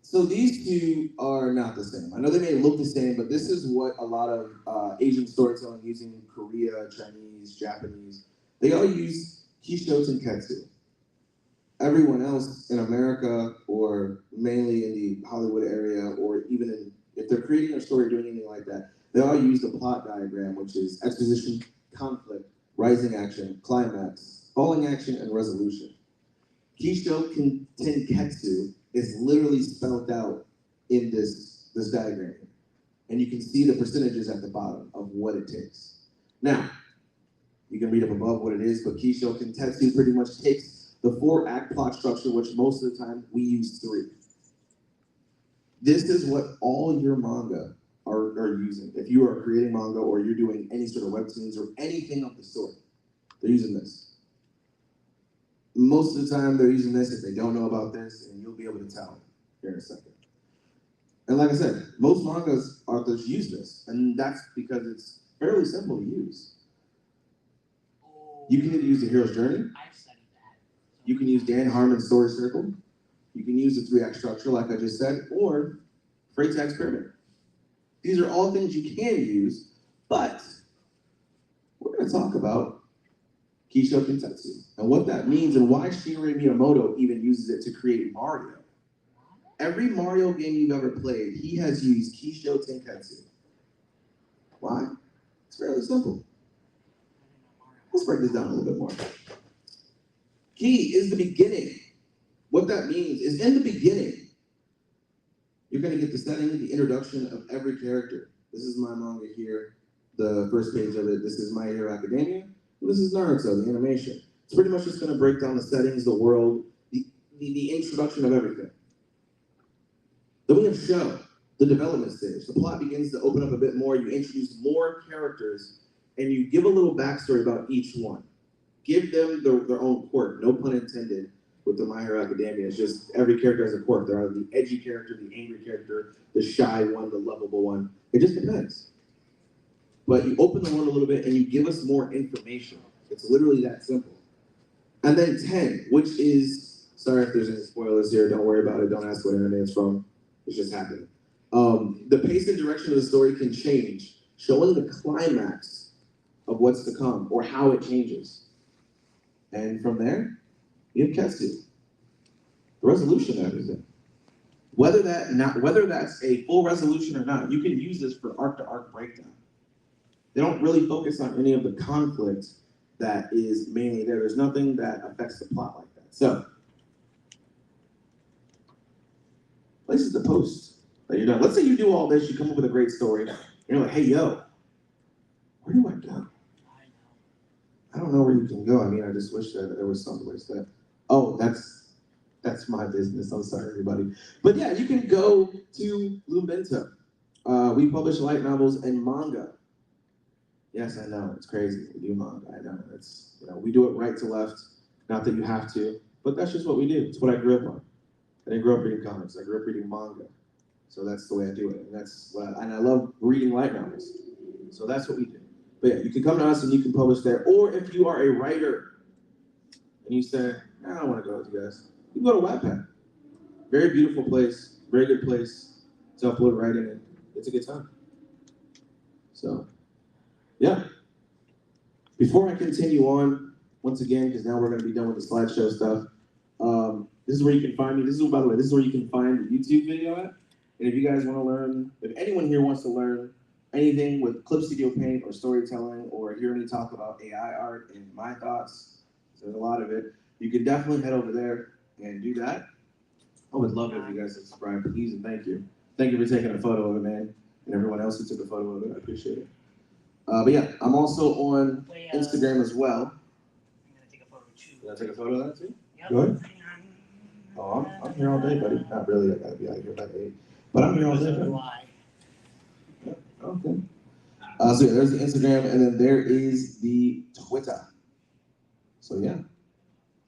So these two are not the same. I know they may look the same, but this is what a lot of Asian storytelling using Korea, Chinese, Japanese, they all use KiShoTenKetsu. Everyone else in America, or mainly in the Hollywood area, or even if they're creating a story, doing anything like that, they all use the plot diagram, which is exposition, conflict, rising action, climax, falling action, and resolution. KiShoTenKetsu is literally spelled out in this diagram. And you can see the percentages at the bottom of what it takes. Now, you can read up above what it is, but KiShoTenKetsu pretty much takes the 4-act plot structure, which most of the time we use 3. This is what all your manga are using. If you are creating manga or you're doing any sort of webtoons or anything of the sort, they're using this. Most of the time they're using this if they don't know about this, and you'll be able to tell here in a second. And like I said, most mangas authors use this, and that's because it's fairly simple to use. You can either use the hero's journey, you can use Dan Harmon's story circle, you can use the 3-act structure like I just said, or Freytag's pyramid. These are all things you can use, but we're going to talk about KiShoTenKetsu and what that means and why Shigeru Miyamoto even uses it to create Mario. Every Mario game you've ever played, he has used KiShoTenKetsu. Why? It's fairly simple. Let's break this down a little bit more. Ki is the beginning. What that means is in the beginning, you're going to get the setting, the introduction of every character. This is my manga here, the first page of it. This is My Hero Academia. This is Naruto, the animation. It's pretty much just going to break down the settings, the world, the introduction of everything. Then we have show, the development stage. The plot begins to open up a bit more. You introduce more characters, and you give a little backstory about each one. Give them their own quirk, no pun intended, with the My Hero Academia. It's just every character has a quirk. There are the edgy character, the angry character, the shy one, the lovable one. It just depends. But you open the world a little bit and you give us more information. It's literally that simple. And then 10, which is, sorry if there's any spoilers here, don't worry about it, don't ask what anime it's from. It's just happening. The pace and direction of the story can change, showing the climax of what's to come or how it changes. And from there, you have Ketsu, the resolution of everything. Whether that's a full resolution or not, you can use this for arc-to-arc breakdown. They don't really focus on any of the conflict that is mainly there. There's nothing that affects the plot like that. So, places to post that you're done. Let's say you do all this, you come up with a great story, and you're like, hey, yo, where do I go? I don't know where you can go. I mean, I just wish that there was some place that, oh, that's my business. I'm sorry, everybody. But yeah, you can go to Lumebento. We publish light novels and manga. Yes, I know, it's crazy. We do manga, I know. It's, we do it right to left. Not that you have to, but that's just what we do. It's what I grew up on. I didn't grow up reading comics. I grew up reading manga. So that's the way I do it. And I love reading light novels. So that's what we do. But yeah, you can come to us and you can publish there. Or if you are a writer and you say, I don't want to go with you guys, you can go to Wattpad. Very beautiful place, very good place to upload writing, and it's a good time. So, yeah. Before I continue on, once again, because now we're going to be done with the slideshow stuff, this is where you can find me. This is, by the way, this is where you can find the YouTube video at. And if you guys want to learn, if anyone here wants to learn anything with Clip Studio Paint or storytelling, or hear me talk about AI art and my thoughts, there's a lot of it, you can definitely head over there and do that. I would love it if you guys subscribe, please, and thank you. Thank you for taking a photo of it, man, and everyone else who took a photo of it. I appreciate it. But yeah, I'm also on Instagram as well. I'm gonna take a photo too. Can I take a photo of that too? Yep. Go ahead. Oh, I'm here all day, buddy. Not really, I gotta be out of here by 8. But I'm here all day, buddy. Yeah, okay. So yeah, there's the Instagram, and then there is the Twitter. So yeah,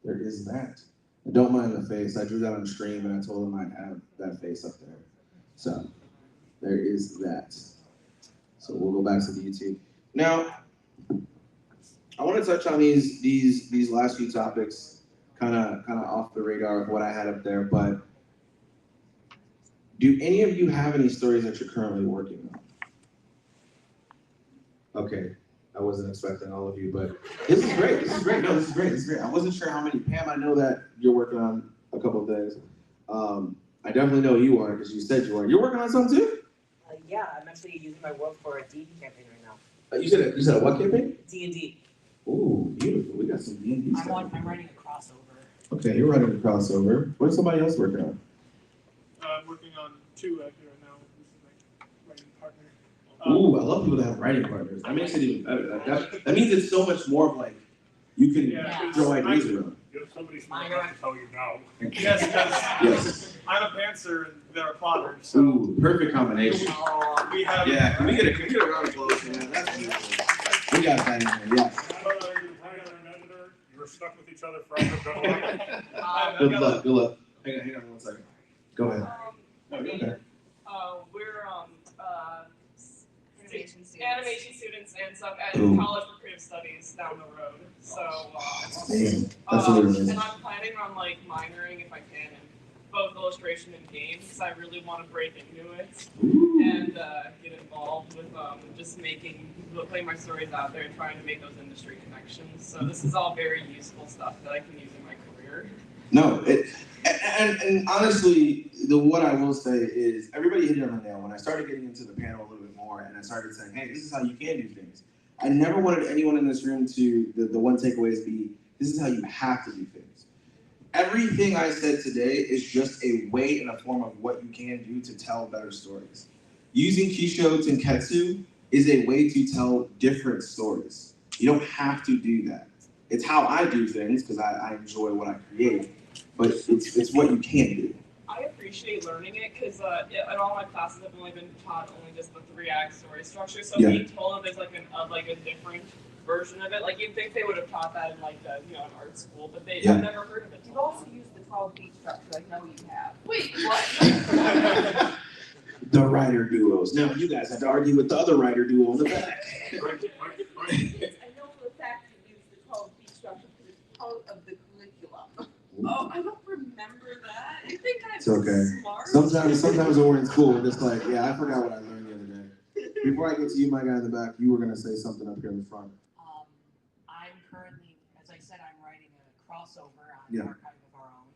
there is that. And don't mind the face. I drew that on stream, and I told them I'd have that face up there. So there is that. So we'll go back to the YouTube. Now, I want to touch on these last few topics, kind of off the radar of what I had up there. But do any of you have any stories that you're currently working on? Okay, I wasn't expecting all of you, but this is great. This is great. No, this is great. This is great. I wasn't sure how many. Pam, I know that you're working on a couple of things. I definitely know you are because you said you are. You're working on something too? Yeah, I'm actually using my work for a D&D campaign right now. You said a what campaign? D&D. Ooh, beautiful. We got some D&D stuff. I'm writing a crossover. Okay, you're writing a crossover. What is somebody else working on? I'm working on 2 actually right now. This is my writing partner. Ooh, I love people that have writing partners. That makes it even better. That means it's so much more of like, you can throw ideas around. If somebody's smart enough to tell you no. Yes, because Yes. I'm a pantser and they're a plotter, so Ooh, perfect combination. we have. Yeah, can we get a round of applause for that? That's beautiful. We got that in here, yes. How about an editor? You're stuck with each other forever. Good luck, good luck. Hang on 1 second. Go ahead. No, go ahead. We're Animation students and stuff at Ooh. College for Creative Studies down the road. So Damn, that's really amazing. and I'm planning on like minoring if I can in both illustration and games. Because I really want to break into it and get involved with just putting my stories out there and trying to make those industry connections. So this is all very useful stuff that I can use in my career. No, and honestly, what I will say is everybody hit it on the nail. When I started getting into the panel a little bit more and I started saying, hey, this is how you can do things. I never wanted anyone in this room to, the one takeaway is this is how you have to do things. Everything I said today is just a way and a form of what you can do to tell better stories. Using KiShoTenKetsu is a way to tell different stories. You don't have to do that. It's how I do things because I enjoy what I create, but it's what you can do. I appreciate learning it because in all my classes I've only been taught only just the 3-act story structure. So being told that there's like a different version of it, like you'd think they would have taught that in like an art school, but I've never heard of it. You've also used the 12-beat structure. I know you have. Wait, what? The writer duos. Now you guys have to argue with the other writer duo in the back. I know for a fact you use the 12-beat structure because it's part of the curriculum. Oh, I don't remember that. I think I'm It's okay. smart. Sometimes when we're in school, we're just like, yeah, I forgot what I learned the other day. Before I get to you, my guy in the back, you were gonna say something up here in the front. I'm currently, as I said, I'm writing a crossover on Yeah. Archive of Our Own.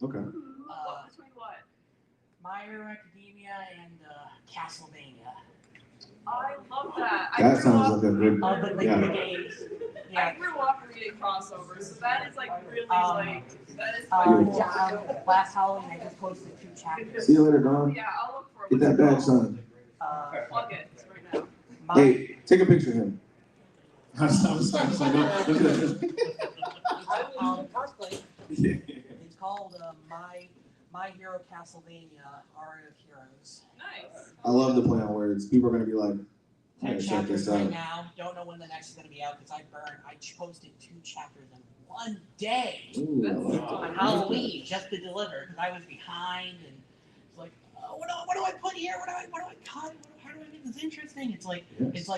Okay. Between what? My Hero Academia and Castlevania. I love that. That sounds like a good. The Yeah. games. I Yeah. grew up reading crossovers, so that is like really that is Last Halloween, I just posted 2 chapters. See you later, Dawn. yeah, I'll look for it. Get that badge, son. Plug it right now. Hey, take a picture of him. I'm sorry. Cosplay. Yeah. It's called My Hero Castlevania, Aria of Heroes. Nice. I love the play on words. People are gonna be like, 10 yeah, check chapters this right out. now. Don't know when the next is going to be out because I posted 2 chapters in 1 day Ooh, I like on that. Halloween just to deliver because I was behind and it's like, what do I put here? What do I cut? How do I make this interesting? It's like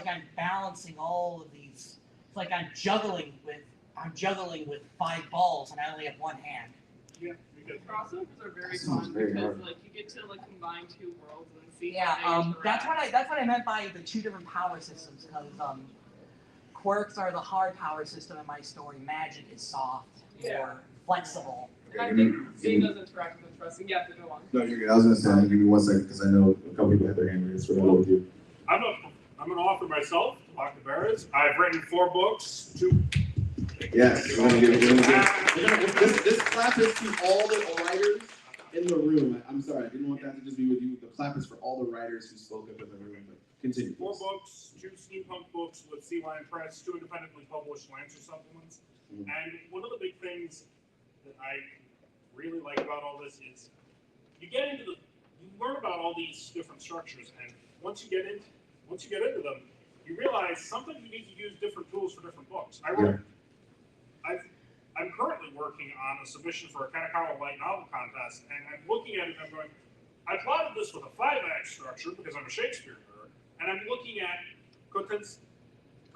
I'm balancing all of these. It's like I'm juggling with 5 balls and I only have 1 hand. Yeah, because crossovers are very That sounds fun very because hard. like you get to like combine 2 worlds and see Yeah, how they that's interact. what I meant by the 2 different power systems because quirks are the hard power system in my story. Magic is soft, more flexible. And I think seeing those interactions is interesting. Yeah, go on. No, you're good. I was gonna say, give me 1 second because I know a couple people had their hand raised. So we'll go with you. I'm an author myself, Dr. Barris. I've written 4 books, 2. Yes, we're gonna give this clap is to all the writers in the room. I'm sorry, I didn't want that to just be with you. The clap is for all the writers who spoke up in the room. But continue. 4 please. books, 2 steampunk books with Sea Lion Press, 2 independently published Lancer supplements. And one of the big things that I really like about all this is you learn about all these different structures, and once you get into them, you realize sometimes you need to use different tools for different books. I'm currently working on a submission for a Kanakawa light novel contest, and I'm looking at it and I'm going, I plotted this with a 5-act structure because I'm a Shakespeare nerd, and I'm looking at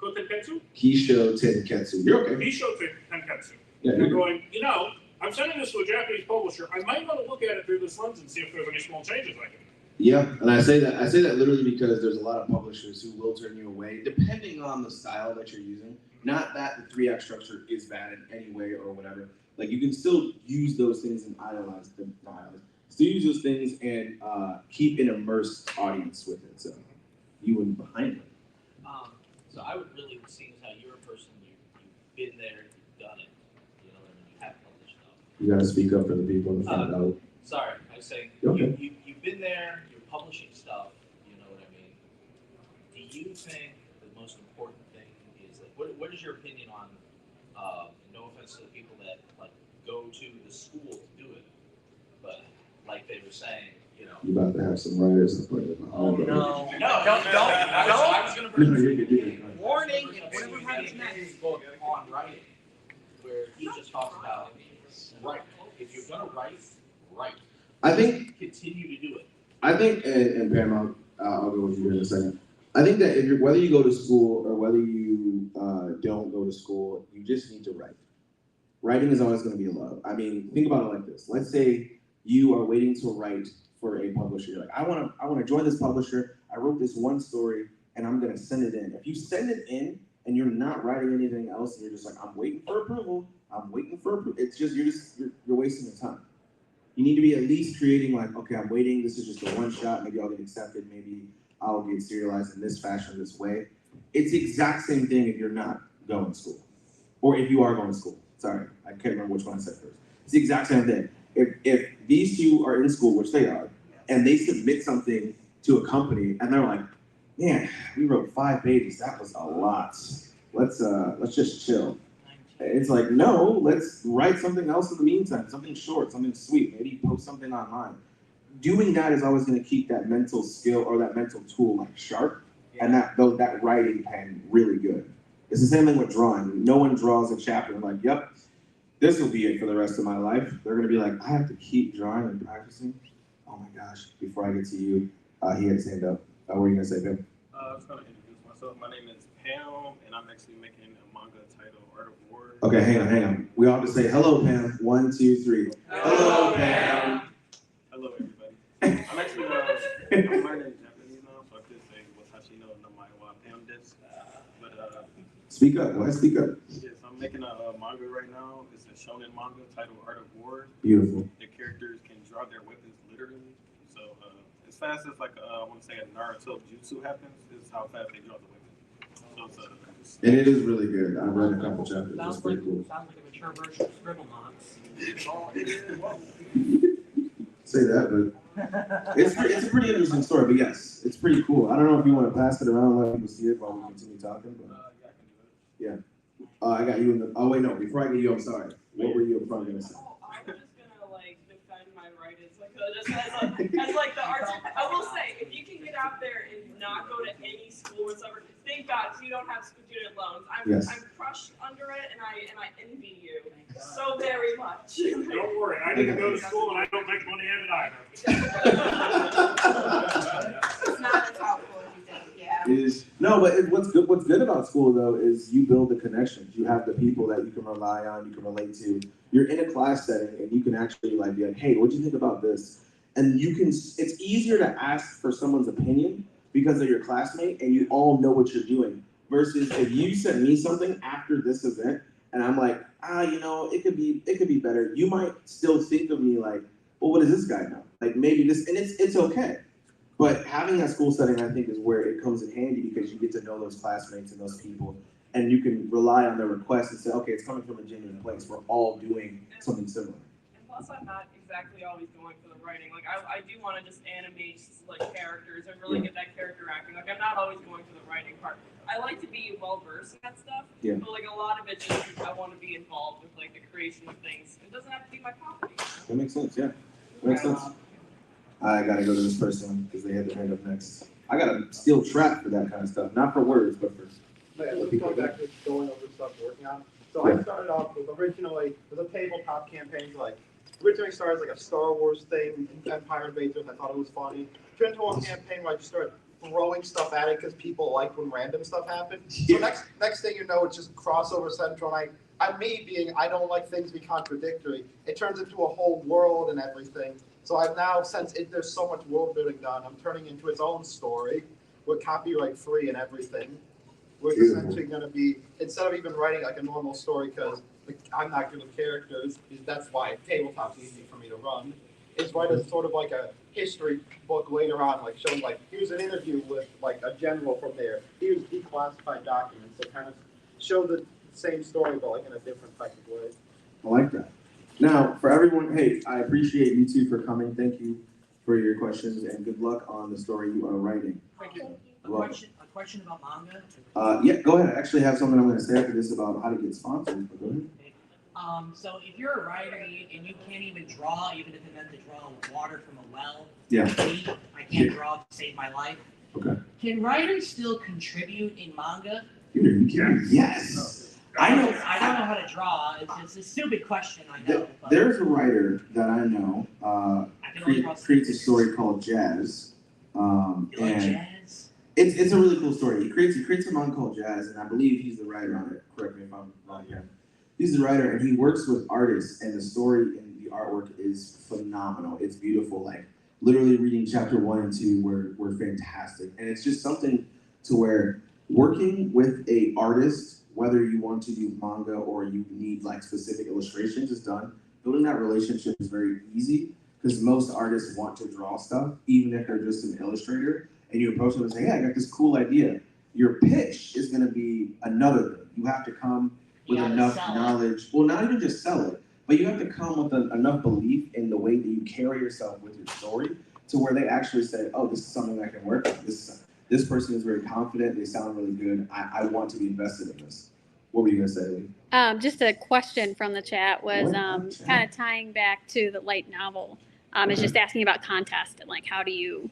KiCKSTARTER? KiShoTenKetsu. You're okay. KiShoTenKetsu. Yeah, You're you're good. going, you know, I'm sending this to a Japanese publisher. I might want to look at it through this lens and see if there's any small changes I can make. Yeah, and I say that literally because there's a lot of publishers who will turn you away depending on the style that you're using. Not that the 3-act structure is bad in any way or whatever. Like you can still use those things and still use those things and keep an immersed audience with it. So you wouldn't behind it. So I would really, seeing as how you're a person, you've been there, you've done it, you know, and you have published stuff. You got to speak up for the people in the front row. Sorry, I was saying, Okay. you've been there, you're publishing stuff, you know what I mean? Do you think the most important thing is, like, what is your opinion on, no offense to the people that, like, go to the school to do it, but like they were saying, you know. You about to have some writers in front of you. Oh no! I was gonna bring Don't. warning, whatever happens next book on writing, where he just talks about, write. If you're gonna write. I think Continue to do it. I think, and Pam, I'll go with you here in a second. I think that if whether you go to school or whether you don't go to school, you just need to write. Writing is always going to be a love. I mean, think about it like this. Let's say you are waiting to write for a publisher. You're like, I want to join this publisher. I wrote this one story, and I'm going to send it in. If you send it in and you're not writing anything else, and you're just like, I'm waiting for approval. It's just you're wasting your time. You need to be at least creating like, okay, I'm waiting. This is just a one shot. Maybe I'll get accepted. Maybe I'll get serialized in this fashion, this way. It's the exact same thing if you're not going to school, or if you are going to school. Sorry, I can't remember which one I said first. It's the exact same thing. If these two are in school, which they are, and they submit something to a company, and they're like, man, we wrote 5 pages. That was a lot. Let's just chill. It's like, no, let's write something else in the meantime, something short, something sweet, maybe post something online. Doing that is always going to keep that mental skill or that mental tool like sharp, and that writing pen really good. It's the same thing with drawing. No one draws a chapter and like, yep, this will be it for the rest of my life. They're going to be like, I have to keep drawing and practicing. Oh my gosh, before I get to you, he had his hand up. What were you going to say, Pam? I was going to introduce myself. My name is Pam, and I'm actually making a manga titled Art of War. Okay, hang on. We all have to say, hello, Pam. 1, 2, 3. Hello, Pam. Hello, everybody. I'm actually I'm learning Japanese now, so I could say Watashi no namae wa Pam desu. But Speak up. Go ahead, speak up. yes, I'm making a manga right now. It's a shonen manga titled Art of War. Beautiful. The characters can draw their weapons literally. So as fast as like I want to say a Naruto jutsu happens, is how fast they draw the weapon. So it's And it is really good. I've read a couple chapters. It's Sounds pretty like cool. a mature version of Scribblenauts. Say that, but it's a pretty interesting story. But yes, it's pretty cool. I don't know if you want to pass it around and let people see it while we continue talking. But yeah. I got you in the. Oh wait, no. Before I get you, I'm sorry. What were you probably gonna say? I'm just gonna like defend my right as like the arts. I will say, if you can get out there and not go to any school whatsoever, thank God, 'cause you don't have student loans. I'm crushed under it, and I envy you so very much. Don't worry, I didn't go to school and I don't make money at it either. It's not as helpful as you think, yeah. What's good about school though is you build the connections. You have the people that you can rely on, you can relate to. You're in a class setting and you can actually like be like, hey, what do you think about this? And it's easier to ask for someone's opinion because they're your classmate and you all know what you're doing. Versus if you send me something after this event and I'm like, it could be better. You might still think of me like, well, what does this guy know? Like maybe this, and it's okay. But having that school setting, I think, is where it comes in handy because you get to know those classmates and those people, and you can rely on their requests and say, okay, it's coming from a genuine place. We're all doing something similar. And plus, I'm not exactly always going for the writing. Like, I do want to just animate like characters and really get that character acting. Like, I'm not always going for the writing part. I like to be well versed in that stuff. Yeah. But like a lot of it, just I want to be involved with like the creation of things. It doesn't have to be my property. That makes sense. Yeah, that makes sense. I gotta go to this person because they had their hand up next. I got a steel trap for that kind of stuff, not for words, but for. But let's go back to going over stuff we're working on. So I started off with originally with a tabletop campaign, like originally started as like a Star Wars thing, Empire Invaders. I thought it was funny. Turned into a campaign where I just started throwing stuff at it because people like when random stuff happens. So next thing you know, it's just crossover central. And I don't like things to be contradictory. It turns into a whole world and everything. So I've now, there's so much world building done, I'm turning into its own story with copyright free and everything. We're essentially going to be, instead of even writing like a normal story, because I'm not good with characters, that's why tabletop's easy for me to run, is write a sort of like a history book later on, like showing like, here's an interview with like a general from there, here's declassified documents, so kind of show the same story but like in a different type of way. I like that. Now, for everyone, hey, I appreciate you two for coming. Thank you for your questions and good luck on the story you are writing. Thank you. A question about manga? Yeah, go ahead. I actually have something I'm going to say after this about how to get sponsored, but go ahead. So if you're a writer and you can't even draw, even if it meant to draw water from a well, yeah. I can't draw to save my life. Okay. Can writers still contribute in manga? Dude, yes. I don't know how to draw. It's a stupid question, I know. There's a writer that I know creates a story called Jazz. You like Jazz? It's a really cool story. He creates a manga called Jazz, and I believe he's the writer on it. Correct me if I'm wrong here. He's the writer, and he works with artists, and the story and the artwork is phenomenal. It's beautiful. Like literally reading chapter 1 and 2 were fantastic, and it's just something to where working with a artist, whether you want to do manga or you need like specific illustrations, is done. Building that relationship is very easy because most artists want to draw stuff, even if they're just an illustrator, and you approach them and say, hey, I got this cool idea. Your pitch is gonna be another thing. You have to come with enough knowledge. Well, not even just sell it, but you have to come with enough belief in the way that you carry yourself with your story to where they actually say, oh, this is something that can work. This person is very confident. They sound really good. I want to be invested in this. What were you going to say, Lee? Just a question from the chat was kind of tying back to the light novel. It's just asking about contest and like how do you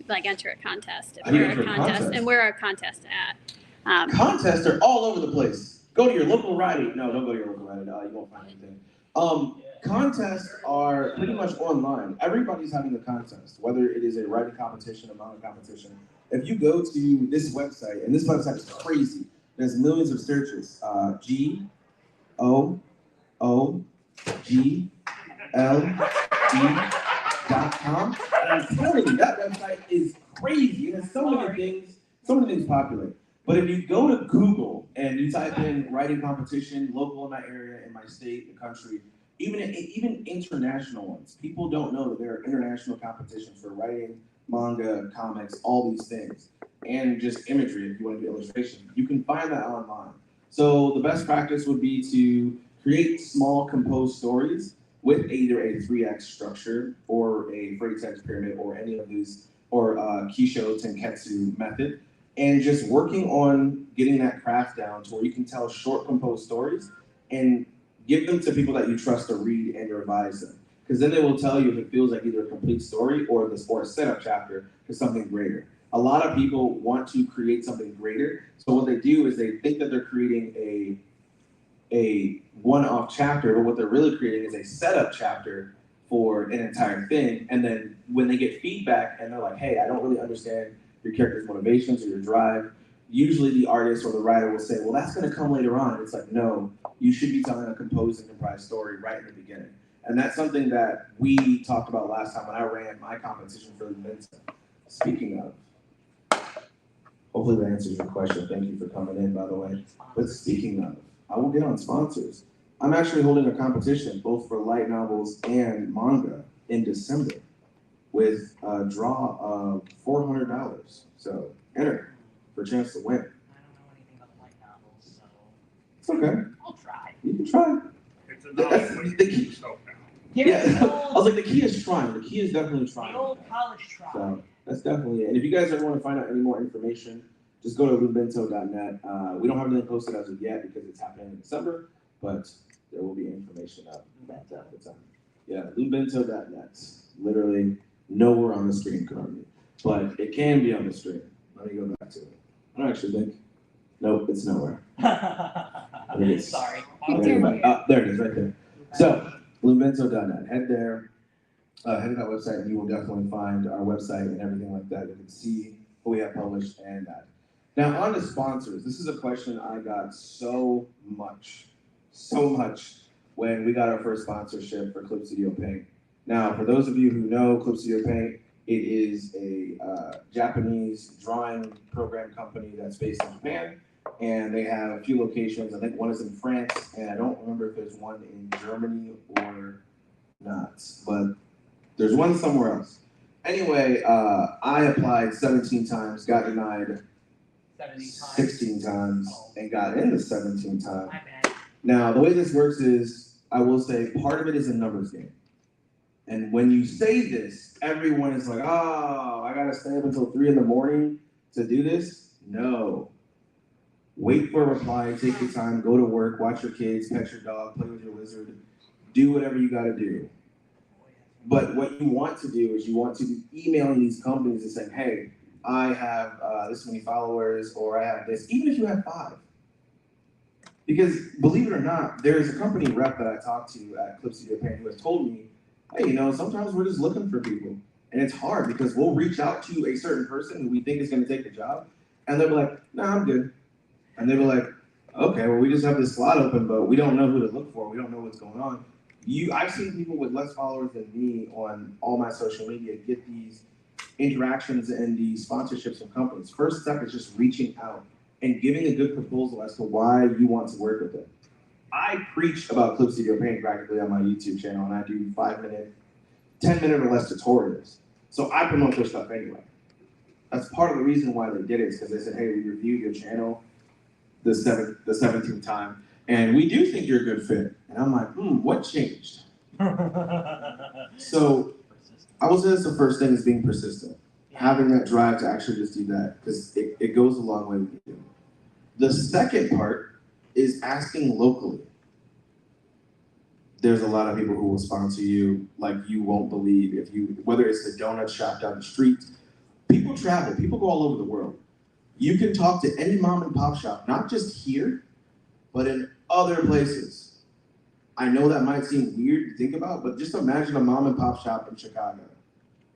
like enter a contest? If you're a contest, and where are contests at? Contests are all over the place. Go to your local writing. No, don't go to your local writing. You won't find anything. Contests are pretty much online. Everybody's having a contest, whether it is a writing competition, a manga competition. If you go to this website, and this website is crazy, there's millions of searches. GOOGLE.com. And I'm telling you, that website is crazy. It has so many things populate. But if you go to Google and you type in writing competition, local in my area, in my state, the country, even international ones, people don't know that there are international competitions for writing, manga, comics, all these things, and just imagery if you want to do illustration. You can find that online. So the best practice would be to create small composed stories with either a 3x structure or a vertex pyramid or any of these, or KiShoTenKetsu method, and just working on getting that craft down to where you can tell short composed stories and give them to people that you trust to read and revise them. Because then they will tell you if it feels like either a complete story or a setup chapter to something greater. A lot of people want to create something greater, so what they do is they think that they're creating a one-off chapter, but what they're really creating is a setup chapter for an entire thing. And then when they get feedback and they're like, hey, I don't really understand your character's motivations or your drive, usually the artist or the writer will say, well, that's going to come later on. It's like, no, you should be telling a composed and comprised story right in the beginning. And that's something that we talked about last time when I ran my competition for Lumebento. Speaking of, hopefully that answers your question. Thank you for coming in, by the way. But speaking of, I will get on sponsors. I'm actually holding a competition both for light novels and manga in December with a draw of $400. So enter for a chance to win. I don't know anything about light novels, so It's okay. I'll try. You can try. It's a novel. The key. Yeah, I was like, the key is trying. The key is definitely trying. The old college try. So that's definitely it. And if you guys ever want to find out any more information, just go to lumebento.net. We don't have anything posted as of yet because it's happening in December, but there will be information up at the time. Yeah, lumebento.net. Literally nowhere on the screen currently, but it can be on the screen. Let me go back to it. I don't actually think. Nope, it's nowhere. Sorry. There it is, right there. So, lumebento.net. Head there. Head to that website, and you will definitely find our website and everything like that. You can see what we have published and that. Now, on to sponsors. This is a question I got so much when we got our first sponsorship for Clip Studio Paint. Now, for those of you who know Clip Studio Paint, it is a Japanese drawing program company that's based in Japan, and they have a few locations. I think one is in France, and I don't remember if there's one in Germany or not, but there's one somewhere else. Anyway, I applied 17 times, got denied 16 times, and got in the 17th time. Now, the way this works is, I will say, part of it is a numbers game. And when you say this, everyone is like, oh, I gotta stay up until 3 in the morning to do this? No. Wait for a reply, take your time, go to work, watch your kids, pet your dog, play with your lizard, do whatever you gotta do. But what you want to do is you want to be emailing these companies and saying, hey, I have this many followers, or I have this, even if you have 5. Because believe it or not, there's a company rep that I talked to at Clip Studio Paint who has told me, hey, you know, sometimes we're just looking for people. And it's hard because we'll reach out to a certain person who we think is gonna take the job, and they'll be like, nah, I'm good. And they'll be like, okay, well, we just have this slot open, but we don't know who to look for. We don't know what's going on. I've seen people with less followers than me on all my social media get these interactions and these sponsorships from companies. First step is just reaching out and giving a good proposal as to why you want to work with them. I preach about Clip Studio Paint practically on my YouTube channel, and I do 5-minute, 10-minute or less tutorials. So I promote their stuff anyway. That's part of the reason why they did it, is because they said, hey, we reviewed your channel the 17th time, and we do think you're a good fit. And I'm like, what changed? So I would say that's the first thing, is being persistent. Having that drive to actually just do that, because it goes a long way with you. The second part is asking locally. There's a lot of people who will sponsor you like you won't believe. Whether it's the donut shop down the street, people travel, people go all over the world. You can talk to any mom and pop shop, not just here, but in other places. I know that might seem weird to think about, but just imagine a mom and pop shop in Chicago,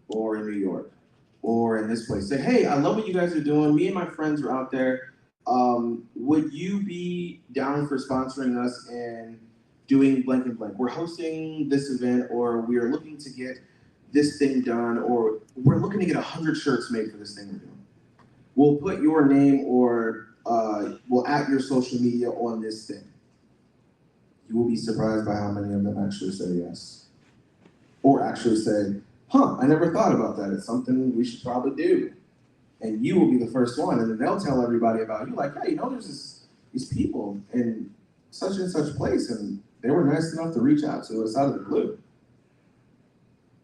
or in New York, or in this place. Say, hey, I love what you guys are doing. Me and my friends are out there. Would you be down for sponsoring us and doing blank and blank? We're hosting this event, or we are looking to get this thing done, or we're looking to get 100 shirts made for this thing we're doing. We'll put your name, or we'll at your social media on this thing. You will be surprised by how many of them actually say yes. Or actually say, huh, I never thought about that. It's something we should probably do. And you will be the first one, and then they'll tell everybody about you, like, hey, you know, there's these people in such and such place, and they were nice enough to reach out to us out of the blue.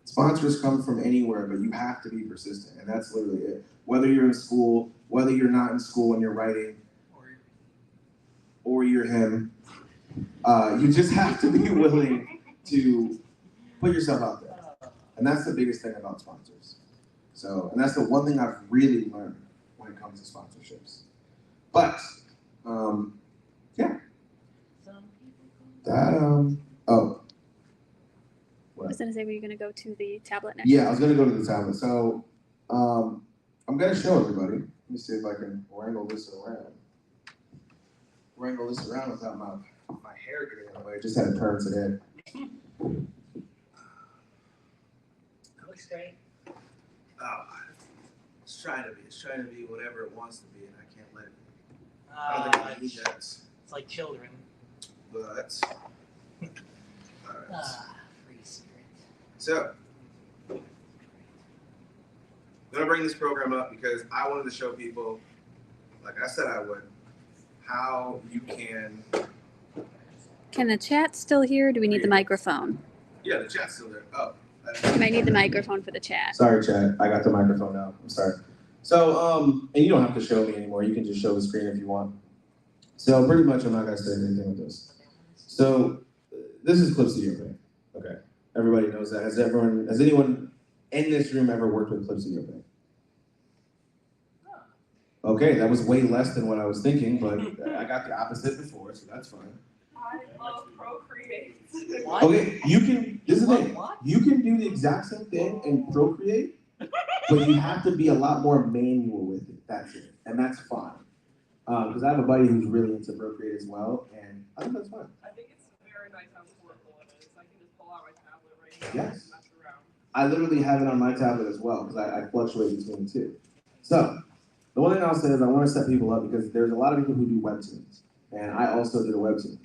Sponsors come from anywhere, but you have to be persistent, and that's literally it. Whether you're in school, whether you're not in school and you're writing, or you're him, you just have to be willing to put yourself out there. And that's the biggest thing about sponsors. So, and that's the one thing I've really learned when it comes to sponsorships. But, yeah. That, oh. I was gonna say, were you gonna go to the tablet next? Yeah, I was gonna go to the tablet. So, I'm gonna show everybody. Let me see if I can wrangle this around. Without my hair getting in the way. I just had to turn today. Looks great. Oh, it's trying to be whatever it wants to be, and I can't let it be. I don't think I need that. It's like children. But, all right. Free spirit. So, I'm gonna bring this program up because I wanted to show people, like I said I would, how you can. Can the chat still hear? Do we need the microphone? Yeah, the chat's still there. Oh. You might need the microphone for the chat. Sorry, chat. I got the microphone now. I'm sorry. So, and you don't have to show me anymore. You can just show the screen if you want. So pretty much I'm not gonna say anything with this. So this is Clip Studio Paint. Okay. Everybody knows that. Has anyone in this room ever worked with Clip Studio Paint? Okay, that was way less than what I was thinking, but I got the opposite before, so that's fine. I love Procreate. Okay, this is the thing. You can do the exact same thing in Procreate, But you have to be a lot more manual with it, that's it, and that's fine. Because I have a buddy who's really into Procreate as well, and I think that's fine. I think it's very nice how portable it is. I can just pull out my tablet right now Yes. and mess around. I literally have it on my tablet as well, because I fluctuate between the two. So, the one thing I'll say is I want to set people up, because there's a lot of people who do webtoons, and I also did a webtoon.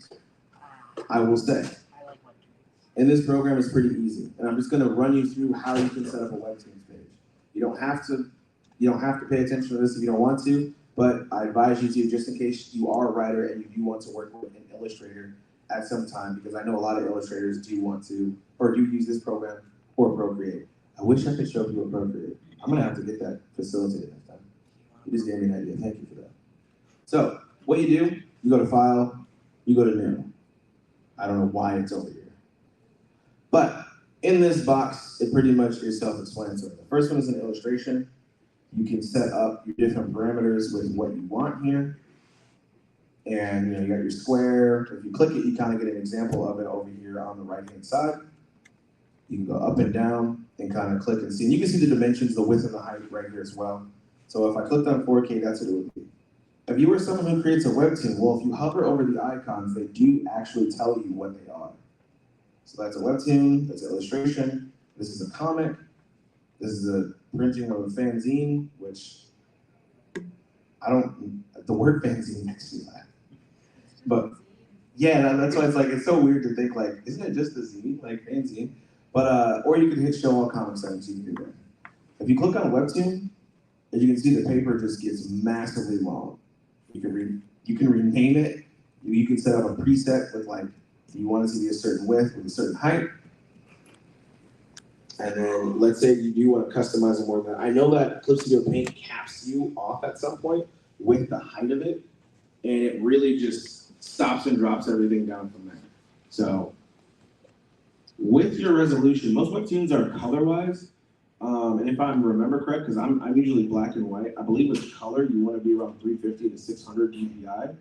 I will say, and this program is pretty easy, and I'm just going to run you through how you can set up a webtoons page. You don't have to pay attention to this if you don't want to, but I advise you to, just in case you are a writer and you do want to work with an illustrator at some time, because I know a lot of illustrators do want to, or do use this program or Procreate. I wish I could show people Procreate. I'm gonna have to get that facilitated next time. You just gave me an idea, thank you for that. So, what you do, you go to File, you go to New. I don't know why it's over here. But in this box, it pretty much is self-explanatory. The first one is an illustration. You can set up your different parameters with what you want here. And you got your square. If you click it, you kind of get an example of it over here on the right-hand side. You can go up and down and kind of click and see. And you can see the dimensions, the width and the height right here as well. So if I clicked on 4K, that's what it would be. If you were someone who creates a webtoon, well, if you hover over the icons, they do actually tell you what they are. So that's a webtoon, that's an illustration, this is a comic, this is a printing of a fanzine, which the word fanzine makes me laugh. But yeah, that's why it's so weird to think like, isn't it just a zine, like fanzine? But, or you can hit show all comic items, you can do that. If you click on webtoon, as you can see, the paper just gets massively long. You can rename it, you can set up a preset with like, you want it to be a certain width with a certain height. And then let's say you do want to customize it more than that. I know that Clip Studio Paint caps you off at some point with the height of it, and it really just stops and drops everything down from there. So with your resolution, most webtoons are color-wise, and if I remember correct, because I'm usually black and white, I believe with color you want to be around 350 to 600 DPI.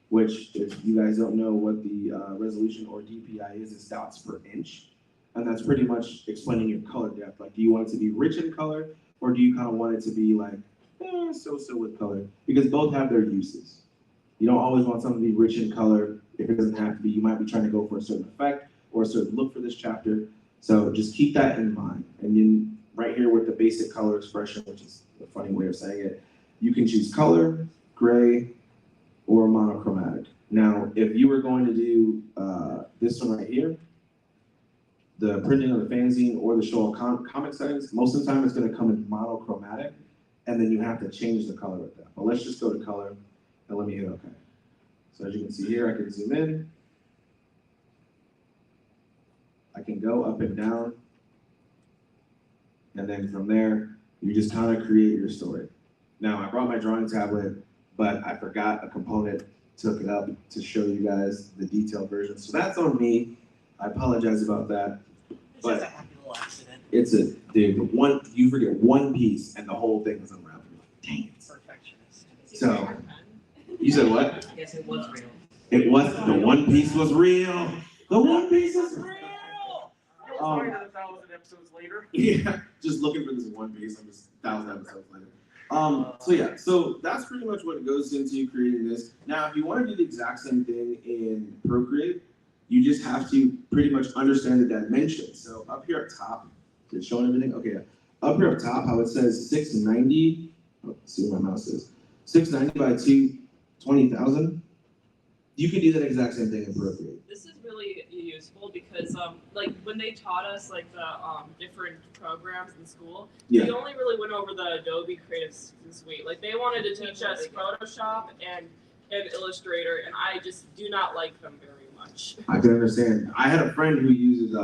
Which, if you guys don't know what the resolution or DPI is, it's dots per inch. And that's pretty much explaining your color depth. Like, do you want it to be rich in color, or do you kind of want it to be like, so-so with color? Because both have their uses. You don't always want something to be rich in color if it doesn't have to be. You might be trying to go for a certain effect or a certain look for this chapter. So just keep that in mind. And then right here with the basic color expression, which is a funny way of saying it, you can choose color, gray, or monochromatic. Now, if you were going to do this one right here, the printing of the fanzine or the show of comic settings, most of the time it's going to come in monochromatic, and then you have to change the color with that. But let's just go to color, and let me hit OK. So as you can see here, I can zoom in. I can go up and down, and then from there, you just kind of create your story. Now, I brought my drawing tablet, but I forgot a component to hook it up to show you guys the detailed version. So that's on me. I apologize about that. It's just a happy little accident. It's you forget one piece and the whole thing is unraveled. Dang it. Perfectionist. So, you said what? Yes, it was real. It was, the one piece was real. The one piece is real. Sorry that 1,000 episodes later. Yeah, just looking for this one piece. I'm just 1,000 episodes later. So yeah, so that's pretty much what goes into creating this. Now, if you want to do the exact same thing in Procreate, you just have to pretty much understand the dimensions. So up here at top, is it showing everything? Okay, yeah. Up here at top, how it says 690, see where my mouse is, 690 by 20,000. You can do that exact same thing in Procreate. This is really useful because like when they taught us like the different programs in school, we only really went over the Adobe Creative Suite. Like they wanted to teach us Photoshop and Illustrator, and I just do not like them very much. I can understand. I had a friend who used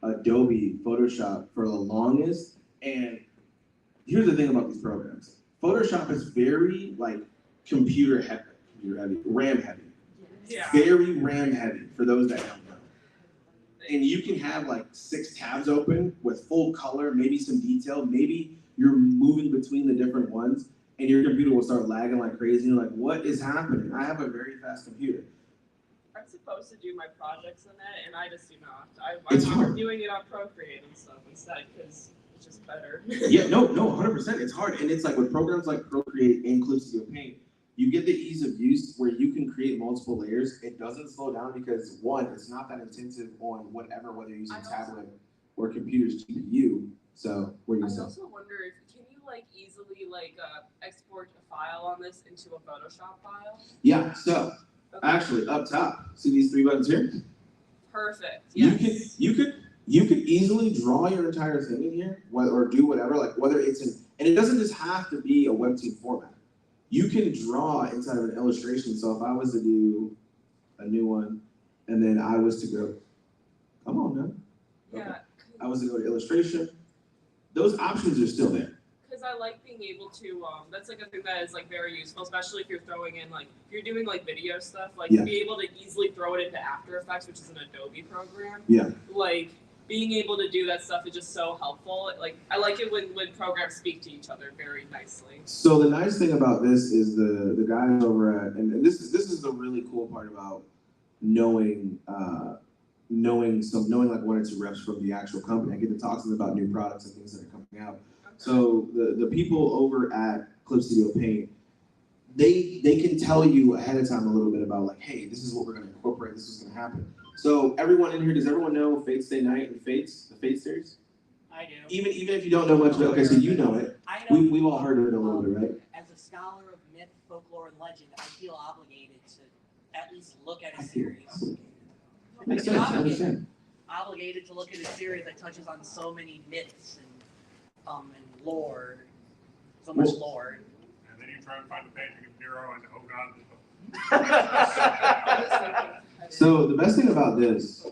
Adobe Photoshop for the longest, and here's the thing about these programs. Photoshop is very like computer heavy, RAM heavy. Yeah. Very RAM heavy for those that don't know. And you can have like 6 tabs open with full color, maybe some detail, maybe you're moving between the different ones, and your computer will start lagging like crazy. And you're like, what is happening? I have a very fast computer. supposed to do my projects in it, and I just do not. It's I'm hard. doing it on Procreate and stuff instead because it's just better. Yeah, no, 100%. It's hard, and it's like with programs like Procreate and Clip Studio Paint, you get the ease of use where you can create multiple layers. It doesn't slow down because one, it's not that intensive on whatever, whether you're using tablet or computer's GPU. So what do you I say? also wonder if can you like easily like export a file on this into a Photoshop file? Yeah. So actually, up top, see these 3 buttons here? Perfect. Yes. You could easily draw your entire thing in here, or do whatever, like whether it's in, and it doesn't just have to be a webtoon format. You can draw inside of an illustration. So if I was to do a new one, and then I was to go, come on now. Yeah. Okay. I was to go to illustration. Those options are still there. Because I like being able to, that's like a thing that is like very useful, especially if you're throwing in like, if you're doing like video stuff, like Yeah. be able to easily throw it into After Effects, which is an Adobe program. Yeah. Like being able to do that stuff is just so helpful. Like I like it when programs speak to each other very nicely. So the nice thing about this is the guys over at, and this is the really cool part about knowing like 1 or 2 reps from the actual company. I get to talk to them about new products and things that are coming out. So the people over at Clip Studio Paint, they can tell you ahead of time a little bit about like, hey, this is what we're going to incorporate. This is going to happen. So everyone in here, does everyone know Fate Stay Night and Fates, the Fate series? I do. Even if you don't know much, okay, so you know it. I know. We've all heard of it a little bit, right? As a scholar of myth, folklore, and legend, I feel obligated to at least look at a series. Makes sense. I understand. Obligated to look at a series that touches on so many myths and lore, so much lore. And then you try and find a painting of Nero and oh god. So the best thing about this,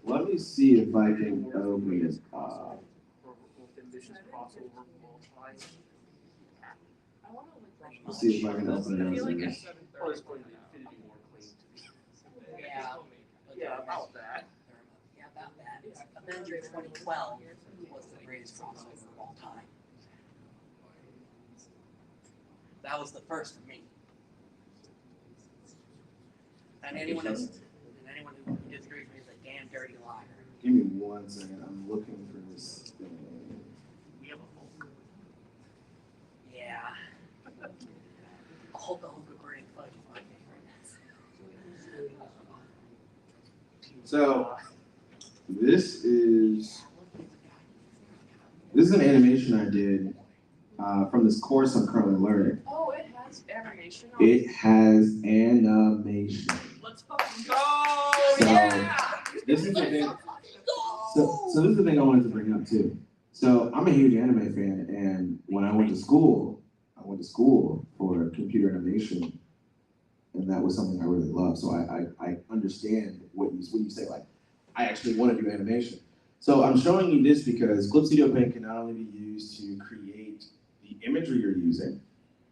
let me see if I can open this up. Let's see if I can open it up. Yeah, about that. Yeah, about that. Avengers 2012 was the greatest crossover of all time. That was the first for me. And anyone who disagrees with me is a damn dirty liar. Give me 1 second. I'm looking for this thing. We have a whole. Yeah. I hope the whole recording fudge is my favorite. So this is an animation I did from this course I'm currently learning. Oh, it has animation on It has animation. Let's fucking go! So, Yeah! This is the thing. So this is the thing I wanted to bring up too. So I'm a huge anime fan, and when I went to school for computer animation, and that was something I really love. So I understand what you say. Like, I actually want to do animation. So I'm showing you this because Clip Studio Paint can not only be used to create the imagery you're using,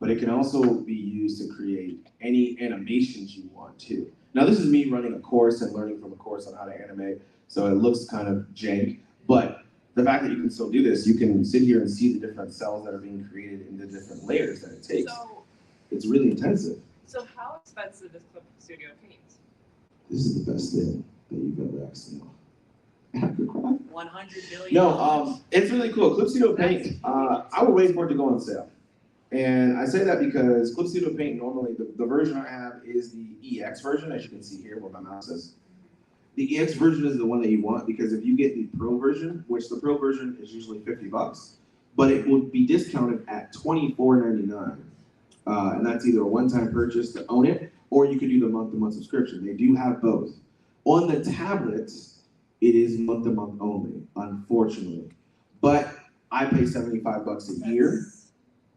but it can also be used to create any animations you want to. Now this is me running a course and learning from a course on how to animate, so it looks kind of jank, but the fact that you can still do this, you can sit here and see the different cells that are being created in the different layers that it takes. So, it's really intensive. so how expensive is Clip Studio Paint? This is the best thing that you've ever asked me. 100 billion. No, it's really cool. Clip Studio Paint, I would wait for it to go on sale. And I say that because Clip Studio Paint, normally the version I have is the EX version, as you can see here where my mouse is. The EX version is the one that you want because if you get the Pro version, which the Pro version is usually $50, but it will be discounted at $24.99. And that's either a one-time purchase to own it, or you could do the month-to-month subscription. They do have both. On the tablets, it is month-to-month only, unfortunately. But I pay $75 a year.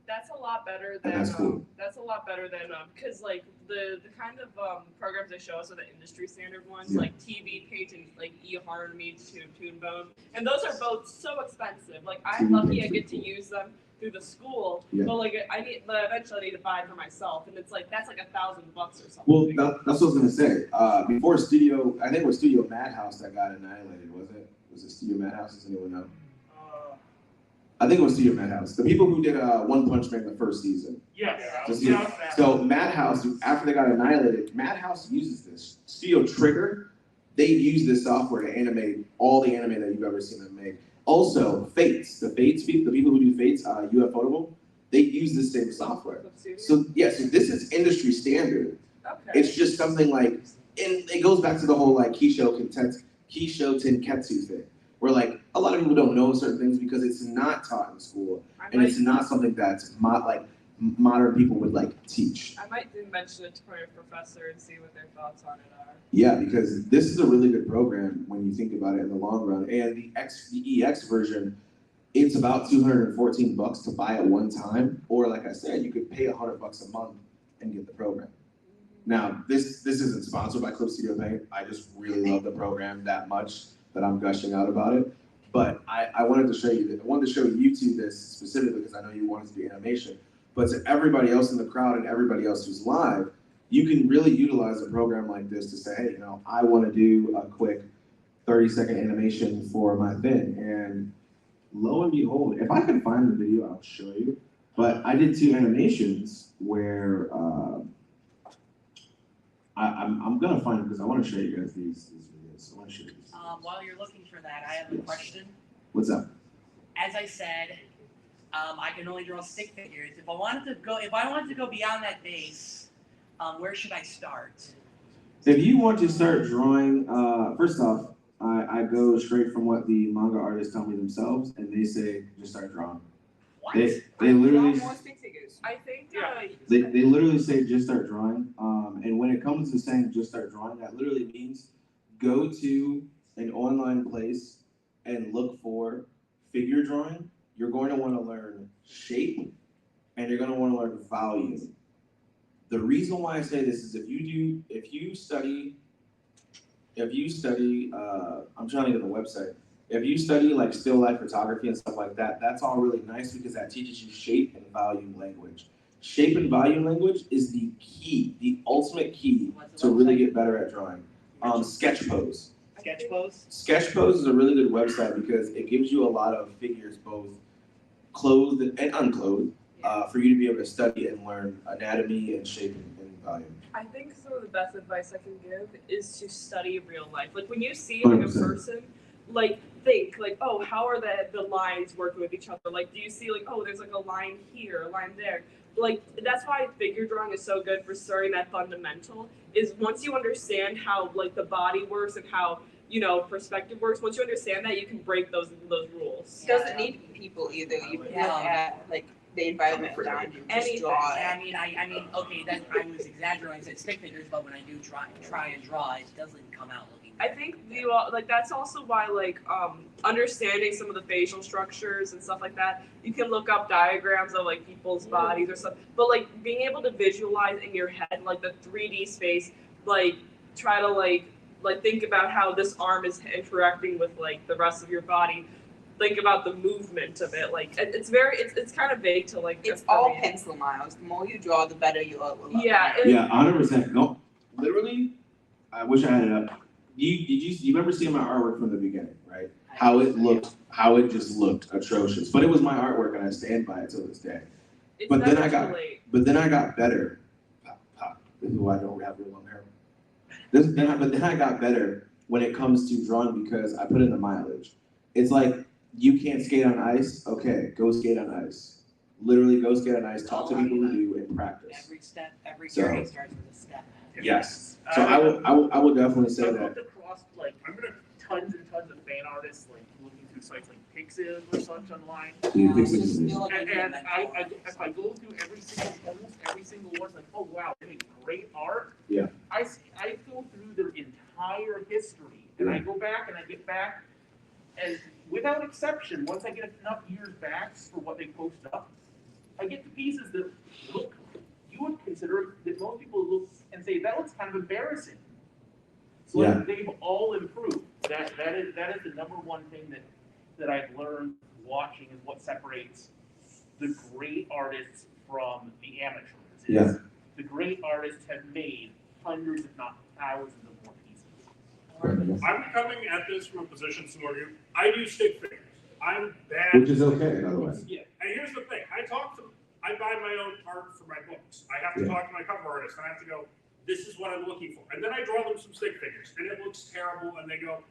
That's a lot better than That's cool. That's a lot better than because like the kind of programs they show us are the industry standard ones, Yeah. like TV Paint and like eHarmony to Toonbone, and those are both so expensive. Like I'm TV lucky Paint's I get to pretty use them through the school, Yeah. but like eventually I need to buy it for myself, and it's like that's like $1,000 or something. Well, that's what I was gonna say. Before Studio, I think it was Studio Madhouse that got annihilated, was it? Was it Studio Madhouse? Does anyone know? I think it was Studio Madhouse. The people who did One Punch Man the first season. Yes. So Madhouse, after they got annihilated, Madhouse uses this. Studio Trigger, they use this software to animate all the anime that you've ever seen them make. Also, Fates, the people who do Fates, UFOtable, they use the same software. So so this is industry standard. Okay. It's just something like, and it goes back to the whole like KiShoTenKetsu thing, where like a lot of people don't know certain things because it's not taught in school, and it's not something that's modern people would like teach. I might mention it to my professor and see what their thoughts on it are. Yeah, because this is a really good program when you think about it in the long run. And the EX version, it's about $214 to buy at one time, or like I said, you could pay $100 a month and get the program. Now, this isn't sponsored by Clip Studio Paint. I just really love the program that much that I'm gushing out about it. But I wanted to show you that. I wanted to show YouTube this specifically because I know you wanted to do animation. But to everybody else in the crowd and everybody else who's live, you can really utilize a program like this to say, hey, I want to do a quick 30-second animation for my thing. And lo and behold, if I can find the video, I'll show you. But I did 2 animations where I'm gonna find it because I want to show you guys these videos. I want to show you these. While you're looking for that, I have a question. What's up? As I said, I can only draw stick figures. If I wanted to go beyond that base, where should I start? If you want to start drawing, first off, I go straight from what the manga artists tell me themselves, and they say just start drawing. What? They literally. I think They literally say just start drawing. And when it comes to saying just start drawing, that literally means go to an online place and look for figure drawing. You're going to want to learn shape, and you're going to want to learn volume. The reason why I say this is if you study, I'm trying to get the website. If you study like still life photography and stuff like that, that's all really nice because that teaches you shape and volume language. Shape and volume language is the key, the ultimate key to really get better at drawing. Sketchpose. Sketchpose? Sketchpose is a really good website because it gives you a lot of figures, both clothed and unclothed, for you to be able to study and learn anatomy and shape and volume. I think some of the best advice I can give is to study real life. Like when you see like a 100%. person, like think like, oh, how are the lines working with each other? Like, do you see like, oh, there's like a line here, a line there? Like that's why figure drawing is so good for starting that fundamental. Is once you understand how like the body works and how perspective works. Once you understand that, you can break those rules. It doesn't need people either. You can look at like the environment around you. Just draw it. I mean, okay, that I was exaggerating. I said stick figures, but when I do try and draw, it doesn't come out looking. I think that's also why understanding some of the facial structures and stuff like that, you can look up diagrams of like people's bodies or stuff. But like being able to visualize in your head like the 3D space, like try to like think about how this arm is interacting with like the rest of your body. Think about the movement of it. Like it's kind of vague to like. It's all pencil miles. The more you draw, the better you will. Yeah. 100%. No, literally, I wish I had it up. You remember seeing my artwork from the beginning, right? How it just looked atrocious. But it was my artwork, and I stand by it till this day. But then I got better. This is why I don't have real long hair. But then I got better when it comes to drawing because I put in the mileage. It's like you can't skate on ice. Okay, go skate on ice. Literally, go skate on ice. Talk to people who do and practice. Every journey starts with a step. Yes. So I will definitely say I've that. looked across I'm gonna tons and tons of fan artists looking through sites like Pixiv or such online. Yeah, Pixiv is and if I go through almost every single one, it's like, oh wow, they make great art. Yeah. I go through their entire history and I go back and I get back, and without exception, once I get enough years back for what they post up, I get the pieces that look. You would consider that most people look and say that looks kind of embarrassing. So they've all improved. That is the number one thing that I've learned watching is what separates the great artists from the amateurs. Yeah. The great artists have made hundreds, if not thousands, of more pieces. I'm coming at this from a position similar to you. I do stick figures. I'm bad. Which is okay, by the way. Yeah, and here's the thing, I buy my own art for my books. I have to talk to my cover artist, and I have to go, this is what I'm looking for. And then I draw them some stick figures, and it looks terrible, and they go,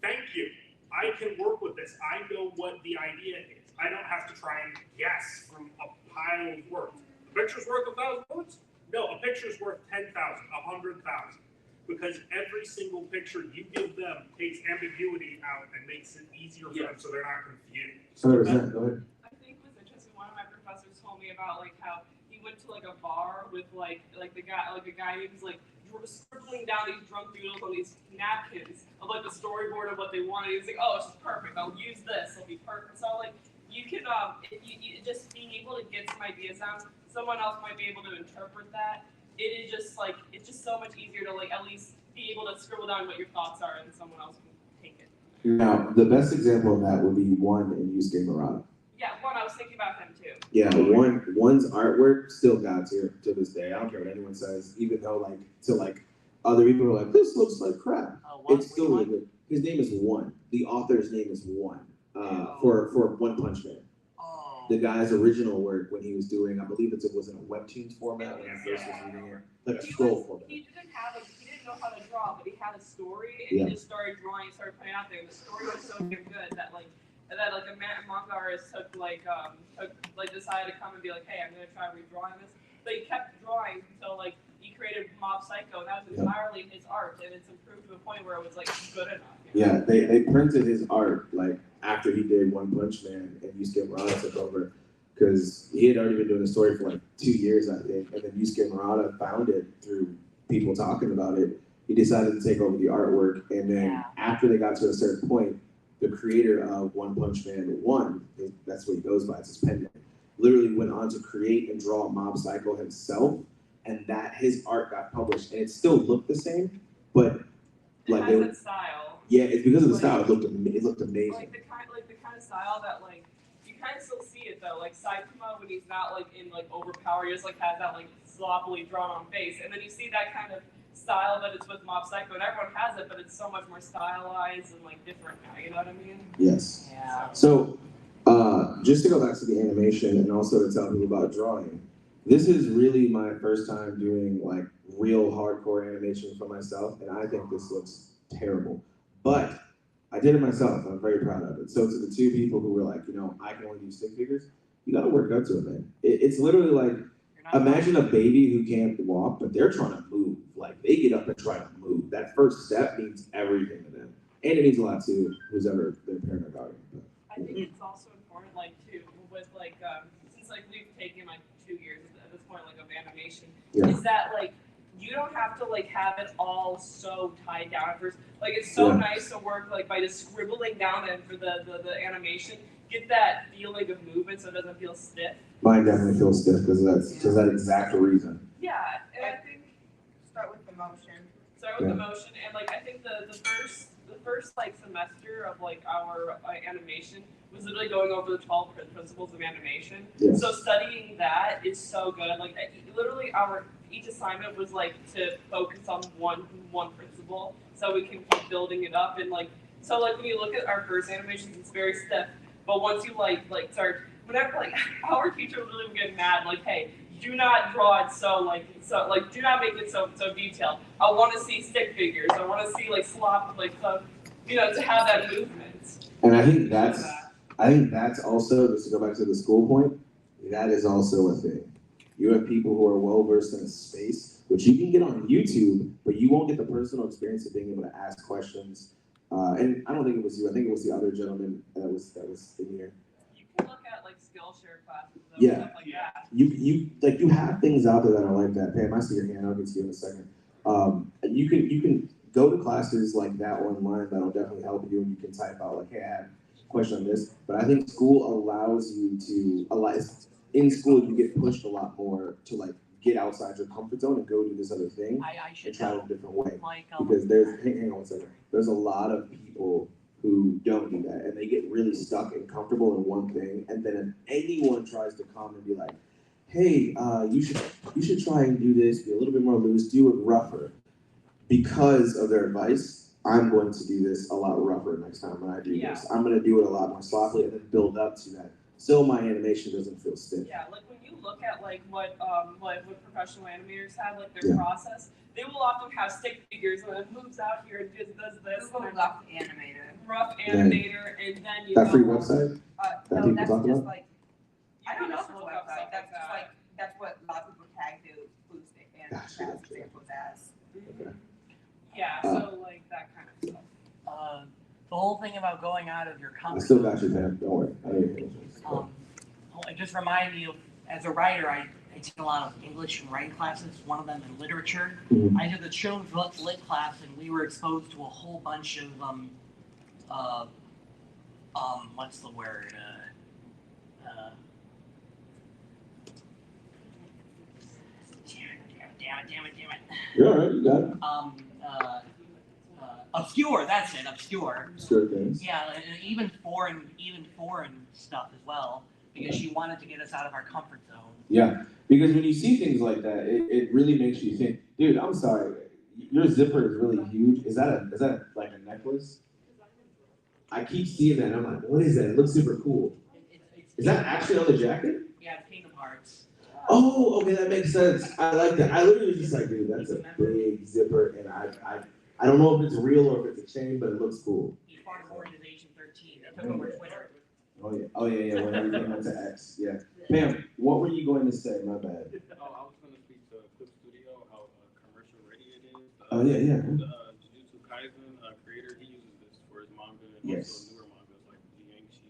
thank you, I can work with this. I know what the idea is. I don't have to try and guess from a pile of words. A picture's worth 1,000 words? No, a picture's worth 10,000, 100,000. Because every single picture you give them takes ambiguity out and makes it easier for them so they're not confused. 100%, go ahead. I think it was interesting. One of my professors told me about like how he went to like a bar with like the guy, like a guy who was like scribbling down these drunk doodles on these napkins of like the storyboard of what they wanted. He was like, oh, it's just perfect. I'll use this. It'll be perfect. So like you can you just being able to get some ideas out. Someone else might be able to interpret that. It is just like it's just so much easier to like at least be able to scribble down what your thoughts are, and someone else can take it. Now, the best example of that would be one in Yusuke Murata. Yeah, one I was thinking about him too. Yeah, one's artwork still got to this day. I don't care what anyone says, even though other people are like, this looks like crap. It's still really good. His name is One. The author's name is One. For One Punch Man. The guy's original work when he was doing, I believe it was in a webtoons format when I first was reading it, like a scroll format. He didn't know how to draw, but he had a story, and he just started drawing, started putting it out there. And the story was so good that a manga artist decided to come and be like, hey, I'm gonna try redrawing this. But he kept drawing until like he created Mob Psycho, and that was entirely his art, and it's improved to a point where it was like good enough. Yeah, they printed his art like after he did One Punch Man, and Yusuke Murata took over because he had already been doing the story for like 2 years, I think, and then Yusuke Murata found it through people talking about it. He decided to take over the artwork, and then after they got to a certain point, the creator of One Punch Man One, that's what he goes by, it's his pen name, literally went on to create and draw Mob Psycho himself, and that his art got published, and it still looked the same, but like it has that style. Yeah, it's because of the style. It looked amazing. Like the kind of style that like you kind of still see it though. Like Saitama when he's not like in like overpower, he just like has that like sloppily drawn on face, and then you see that kind of style that it's with Mob Psycho, and everyone has it, but it's so much more stylized and like different now. You know what I mean? Yes. Yeah. So, just to go back to the animation and also to tell people about drawing, this is really my first time doing like real hardcore animation for myself, and I think this looks terrible. But I did it myself. I'm very proud of it. So to the two people who were like, I can only do stick figures, you got to work up to it, man. It's literally like, imagine a baby who can't walk, but they're trying to move. Like they get up and try to move. That first step means everything to them, and it means a lot to who's ever their parent or guardian. I think it's also important, like too, with like since like we've taken like 2 years at this point, like of animation, is that like you don't have to like have it all so tied down at first. Like it's so nice to work like by just scribbling down and for the animation, get that feeling of movement so it doesn't feel stiff. Mine definitely feels stiff because of that exact reason. Yeah, and I think Start with the motion. And like I think the first like semester of like our animation was literally going over the 12 principles of animation. Yes. So studying that is so good. Like literally each assignment was like to focus on one principle so we can keep building it up, and like so like when you look at our first animations, it's very stiff, but once you like start, whenever like our teacher would really get mad, like, hey, do not draw it so do not make it so detailed. I want to see stick figures. I want to see like slop to have that movement. And I think that's also, just to go back to the school point, that is also a thing. You have people who are well versed in a space, which you can get on YouTube, but you won't get the personal experience of being able to ask questions. And I don't think it was you. I think it was the other gentleman that was in here. You can look at like Skillshare classes. Yeah. Stuff like that. You have things out there that are like that. Pam, I see your hand. I'll get to you in a second. You can go to classes like that online. That'll definitely help you. And you can type out like, hey, I have a question on this. But I think school allows you to in school you get pushed a lot more to like get outside your comfort zone and go do this other thing and try it a different way. Because hang on one second. There's a lot of people who don't do that, and they get really stuck and comfortable in one thing, and then if anyone tries to come and be like, hey, you should try and do this, be a little bit more loose, do it rougher, because of their advice, I'm going to do this a lot rougher next time when I do Yeah. this. I'm going to do it a lot more sloppily and then build up to that. So my animation doesn't feel stiff. Yeah, like when you look at like what professional animators have, like their process, they will often have stick figures and it moves out here and just does this. Google and rough animator. rough animator, and then you That go free on- website that No, people that's talk just about? like, You I don't can know if just it's a look up website, stuff that's just that. like, that's what a lot of people tag their food and Gotcha, has gotcha. examples as. Okay. Yeah, so like that kind of stuff. The whole thing about going out of your I comfort still got you, Pam. Don't worry. I know you're here. it just reminded me of, as a writer, I take a lot of English and writing classes, one of them in literature. Mhm. I did the children's lit class, and we were exposed to a whole bunch of, what's the word? Damn it. You're all right. You got it. Obscure, that's it, obscure. Obscure things. Yeah, and even foreign stuff as well, because she wanted to get us out of our comfort zone. Yeah, because when you see things like that, it really makes you think, dude, I'm sorry, your zipper is really huge. Is that like a necklace? I keep seeing that and I'm like, what is that? It looks super cool. Is that actually on the jacket? Yeah, it's Kingdom Hearts. Oh, okay, that makes sense. I like that. I literally was just like, dude, that's a big zipper, and I don't know if it's real or if it's a chain, but it looks cool. He's part of Organization 13. They took over Twitter. Oh yeah, when everything went to X, yeah. Pam, what were you going to say? My bad. Oh, I was going to speak to Clip Studio, how commercial ready it is. Oh yeah. The Jujutsu Kaisen creator, he uses this for his manga and also newer mangas like Jiangxi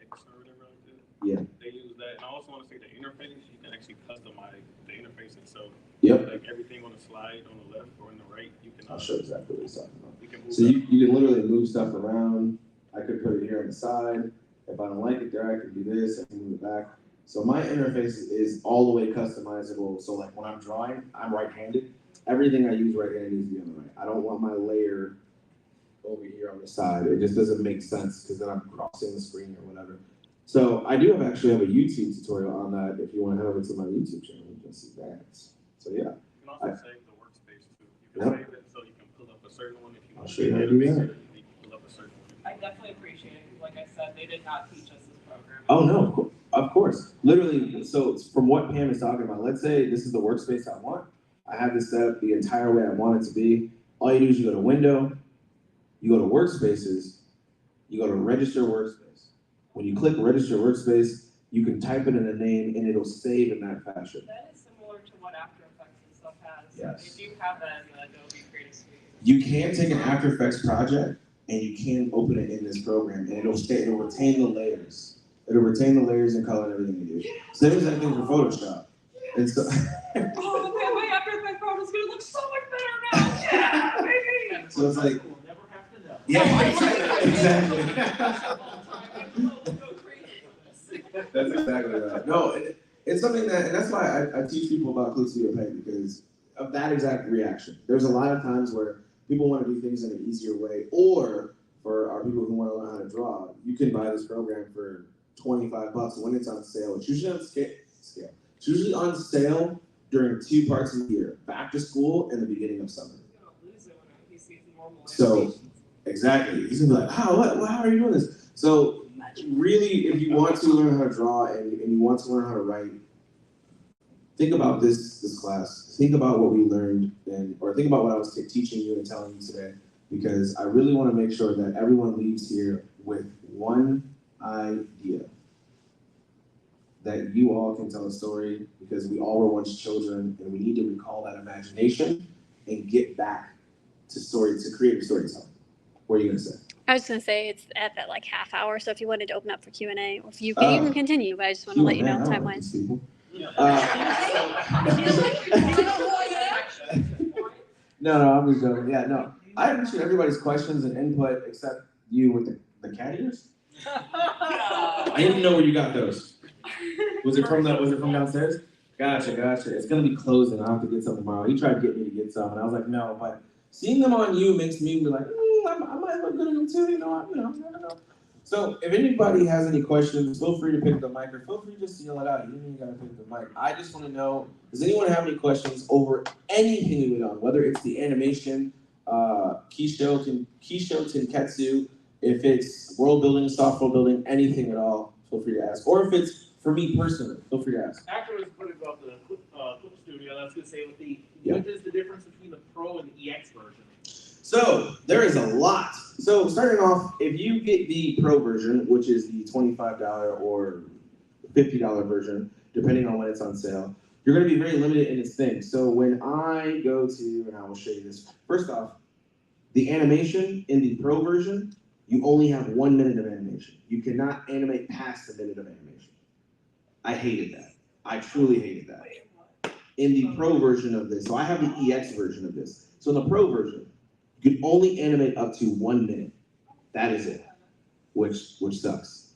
X or whatever like that. Yeah. They use that, and I also want to say the interface. You can actually customize the interface itself. Yep. Like everything on the slide on the left or on the right, you can. I'll show exactly what he's talking about. You can move So you can literally move stuff around. I could put it here on the side. If I don't like it there, I can do this. I can move it back. So my interface is all the way customizable. So like when I'm drawing, I'm right-handed. Everything I use right-handed needs to be on the right. I don't want my layer over here on the side. It just doesn't make sense because then I'm crossing the screen or whatever. So I do actually have a YouTube tutorial on that. If you want to head over to my YouTube channel, you can see that. So yeah. You can also save the workspace too. You can save it so you can pull up a certain one if you want to. I'll show you how to do that. You can pull up a certain one. I definitely appreciate it. Like I said, they did not teach us this program. Oh no, of course. Literally, so from what Pam is talking about, let's say this is the workspace I want. I have this set up the entire way I want it to be. All you do is you go to Window, you go to Workspaces, you go to Register Workspace. When you click Register Workspace, you can type it in a name and it'll save in that fashion. That is similar to what After Effects and stuff has. Yes. They do have that in the Adobe Creative Suite. You can take an After Effects project and you can open it in this program and it'll retain the layers. It'll retain the layers and color and everything you do. Same exact thing for Photoshop. And so Oh man, my After Effects program is gonna look so much better now. Yeah, baby. So it's like, We'll never have to know. yeah, exactly. That's exactly right. No, it's something that, and that's why I teach people about Clip Studio Paint, because of that exact reaction. There's a lot of times where people want to do things in an easier way, or for our people who want to learn how to draw, you can buy this program for $25 when it's on sale. It's usually on scale. It's usually on sale during 2 parts of the year, back to school and the beginning of summer. So, exactly. He's gonna be like, how are you doing this? So, really, if you want to learn how to draw and you want to learn how to write, think about this class. Think about what we learned, or think about what I was teaching you and telling you today, because I really want to make sure that everyone leaves here with one idea. That you all can tell a story, because we all were once children, and we need to recall that imagination and get back to creative storytelling. What are you gonna say? I was gonna say it's at that like half hour, so if you wanted to open up for Q&A, or if you can even continue, but I just want to let you know time wise. No, I'm just joking. Yeah, no. I appreciate everybody's questions and input except you with the cat ears. I didn't know where you got those. Was it from downstairs? Gotcha. It's gonna be closing. I'll have to get some tomorrow. He tried to get me to get some, and I was like, no, but seeing them on you makes me be like, I might look good in them too, you know, never know. So if anybody has any questions, feel free to pick up the mic, or feel free to just yell it out. You don't even gotta pick up the mic. I just want to know, does anyone have any questions over anything we went on, whether it's the animation, KiShoTenKetsu. If it's world building, soft world building, anything at all, feel free to ask. Or if it's for me personally, feel free to ask. After I was putting about the Clip Studio, I was going to say, Yeah. what is the difference between the Pro and the EX version? So there is a lot. So starting off, if you get the Pro version, which is the $25 or $50 version, depending on when it's on sale, you're going to be very limited in its things. So when I go to, and I will show you this. First off, the animation in the Pro version, you only have 1 minute of animation. You cannot animate past a minute of animation. I hated that. I truly hated that. In the Pro version of this, so I have the EX version of this. So in the Pro version, you can only animate up to 1 minute. That is it, which sucks.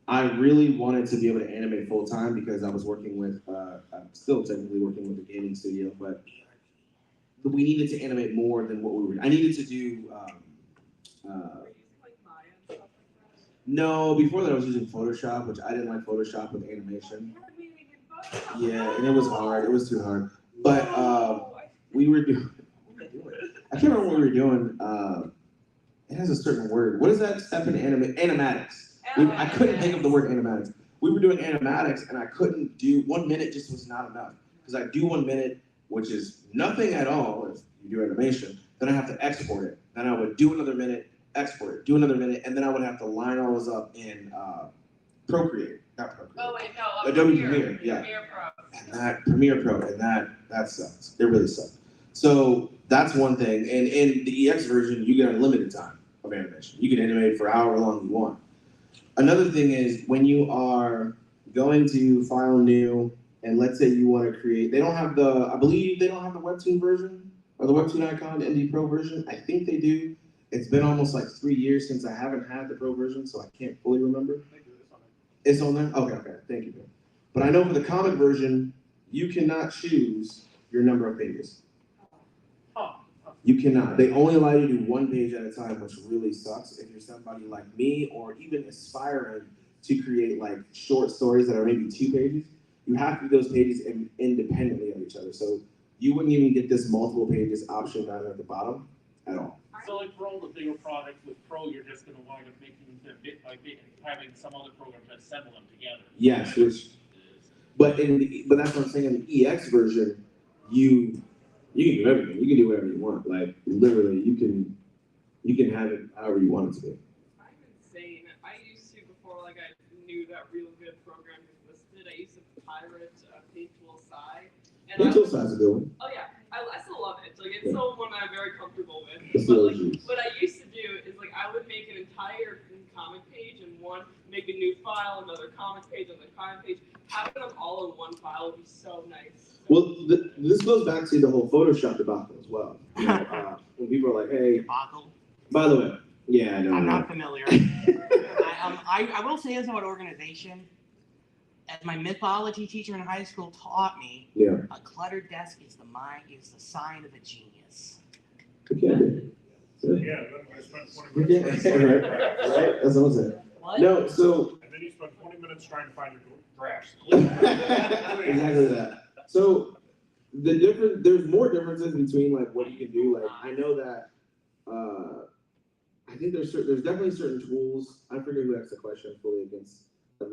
I really wanted to be able to animate full time because I was working with, I'm still technically working with a gaming studio, but we needed to animate more than what we were. I needed to do. No, before that I was using Photoshop, which I didn't like Photoshop with animation. Yeah, and it was hard. It was too hard. But we were doing. I can't remember what we were doing. It has a certain word. What is that step in animatics? I couldn't think of the word animatics. We were doing animatics, and I couldn't do 1 minute. Just was not enough because I do 1 minute, which is nothing at all. If you do animation, then I have to export it. Then I would do another minute, export it, do another minute, and then I would have to line all those up in Procreate, not Procreate. Oh wait, no, Adobe Premiere, yeah. Premiere Pro. And that Premiere Pro, and that sucks. It really sucks. So that's one thing. And in the EX version, you get unlimited time of animation. You can animate for however long you want. Another thing is when you are going to file new, and let's say you want to create, they don't have the, I believe they don't have the Webtoon version or the Webtoon Icon ND Pro version. I think they do. It's been almost like 3 years since I haven't had the Pro version, so I can't fully remember. It's on there? Okay, thank you, Ben. But I know for the comic version, you cannot choose your number of pages. You cannot. They only allow you to do 1 page at a time, which really sucks if you're somebody like me or even aspiring to create like short stories that are maybe 2 pages. You have to do those pages independently of each other. So you wouldn't even get this multiple pages option down at the bottom at all. So like for all the bigger products with Pro, you're just going to wind up making them having some other program to assemble them together. Yes, but that's what I'm saying. In the EX version, you can do everything. You can do whatever you want. Like literally, you can have it however you want it to be. I'm insane. I used to before like I knew that real good program existed. I used to pirate PageToolSci. PageToolSci's a good one. Oh yeah, I still love it. Like it's still one I'm very comfortable with. It's But like easy. what I used to do is like I would make an entire comic page in one, make a new file, another comic page, another comic page. Having them all in one file would be so nice. Well, this goes back to the whole Photoshop debacle as well. You know, when people are like, "Hey," by the way, yeah, I know. I'm not familiar. I will say this about organization. As my mythology teacher in high school taught me, a cluttered desk is the sign of a genius. Okay. Yeah, I spent 20 minutes. Right? That's what I'm saying. What? No, so. And then you spent 20 minutes trying to find your graphs. Exactly that. So there's more differences between like what you can do. Like I know that I think there's definitely certain tools. I forget who asked the question fully against.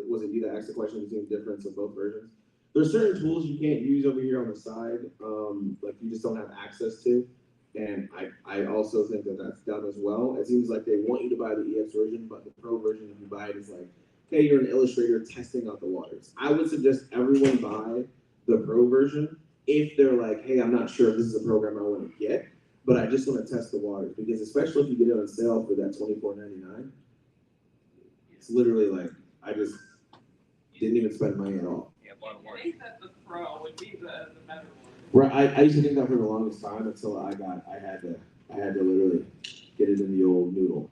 Was it you that asked the question between the difference of both versions? There's certain tools you can't use over here on the side, like you just don't have access to. And I also think that that's done as well. It seems like they want you to buy the EX version, but the Pro version, if you buy it, is like, hey, you're an illustrator testing out the waters. I would suggest everyone buy the Pro version if they're like, hey, I'm not sure if this is a program I want to get, but I just want to test the waters. Because especially if you get it on sale for that $24.99, it's literally like, I just didn't even spend money at all. Yeah, I think that the Pro would be the better one. Right, I used to think that for the longest time until I had to literally get it in the old noodle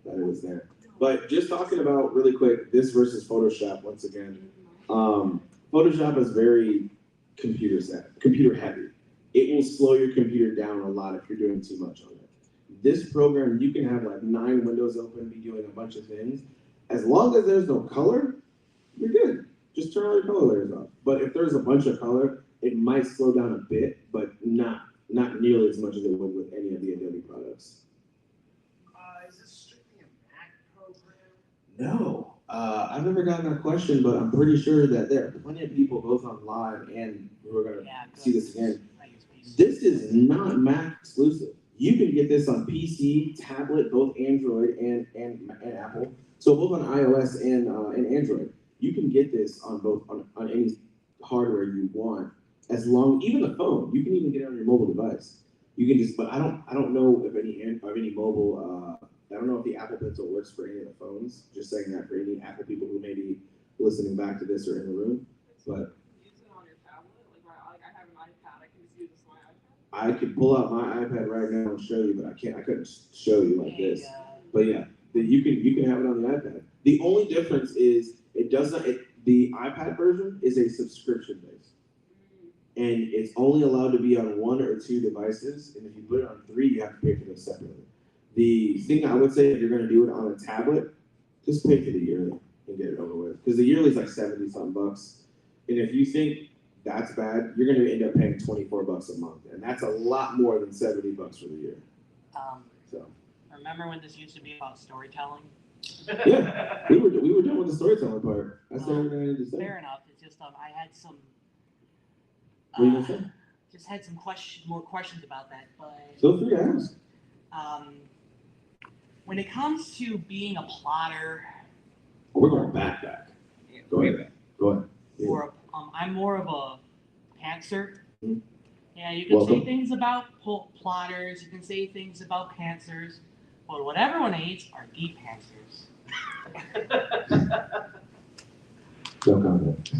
that it was there. But just talking about really quick, this versus Photoshop once again. Photoshop is very computer heavy. It will slow your computer down a lot if you're doing too much on it. This program, you can have like 9 windows open, be doing a bunch of things. As long as there's no color, you're good. Just turn all your color layers off. But if there's a bunch of color, it might slow down a bit, but not not nearly as much as it would with any of the Adobe products. Is this strictly a Mac program? No, I've never gotten that question, but I'm pretty sure that there are plenty of people both on live and who are gonna see this again. This is not Mac exclusive. You can get this on PC, tablet, both Android and Apple. So both on iOS and Android. You can get this on both on any hardware you want. As long, even the phone, you can even get it on your mobile device. You can just, but I don't know if any mobile. I don't know if the Apple Pencil works for any of the phones. Just saying that for any Apple people who may be listening back to this or in the room. But Use it on your tablet. Like I have an iPad. I can just use this on my iPad. I could pull out my iPad right now and show you, but I couldn't show you like this. But yeah, you can have it on the iPad. The only difference is the iPad version is a subscription based. And it's only allowed to be on 1 or 2 devices, and if you put it on 3, you have to pay for them separately. The thing I would say, if you're going to do it on a tablet, just pay for the yearly and get it over with, because the yearly is like $70-something bucks, and if you think that's bad, you're going to end up paying $24 a month, and that's a lot more than $70 for the year. So Remember when this used to be about storytelling? Yeah, we were done with the storytelling part. I said everything I needed to say. Fair enough. It's just I had some. What are you gonna say? Just had some more questions about that, but. Feel free to ask. When it comes to being a plotter. We're going back. Go ahead. Yeah. Or I'm more of a pantser. Mm-hmm. Yeah, you can say things about plotters. You can say things about pantsers. But what everyone hates are deep pantsers. No comment.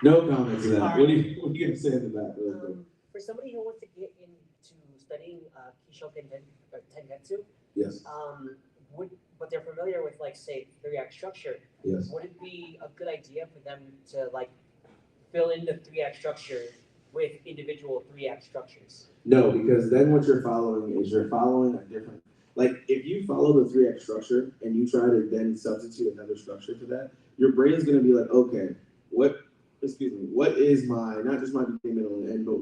No comment to that. What are you going to say to that? For somebody who wants to get into studying KiShoTenKetsu, yes. But they're familiar with, like, say, 3-act structure. Yes. Would it be a good idea for them to, like, fill in the 3-act structure with individual 3-act structures? No, because then what you're following a different. Like, if you follow the 3-act structure and you try to then substitute another structure to that, your brain's going to be like, okay, what is my, not just my beginning, middle, and end, but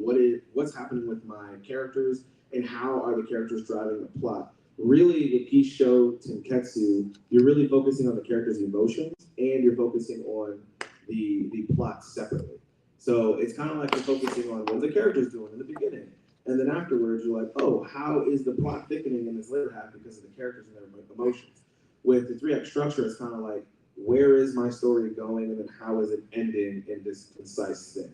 what's happening with my characters and how are the characters driving the plot? Really, with KiShoTenKetsu, you're really focusing on the characters' emotions and you're focusing on the plot separately. So it's kind of like you're focusing on what the character's doing in the beginning. And then afterwards, you're like, oh, how is the plot thickening in this later half because of the characters and their emotions? With the 3-act structure, it's kind of like, where is my story going, and then how is it ending in this concise thing?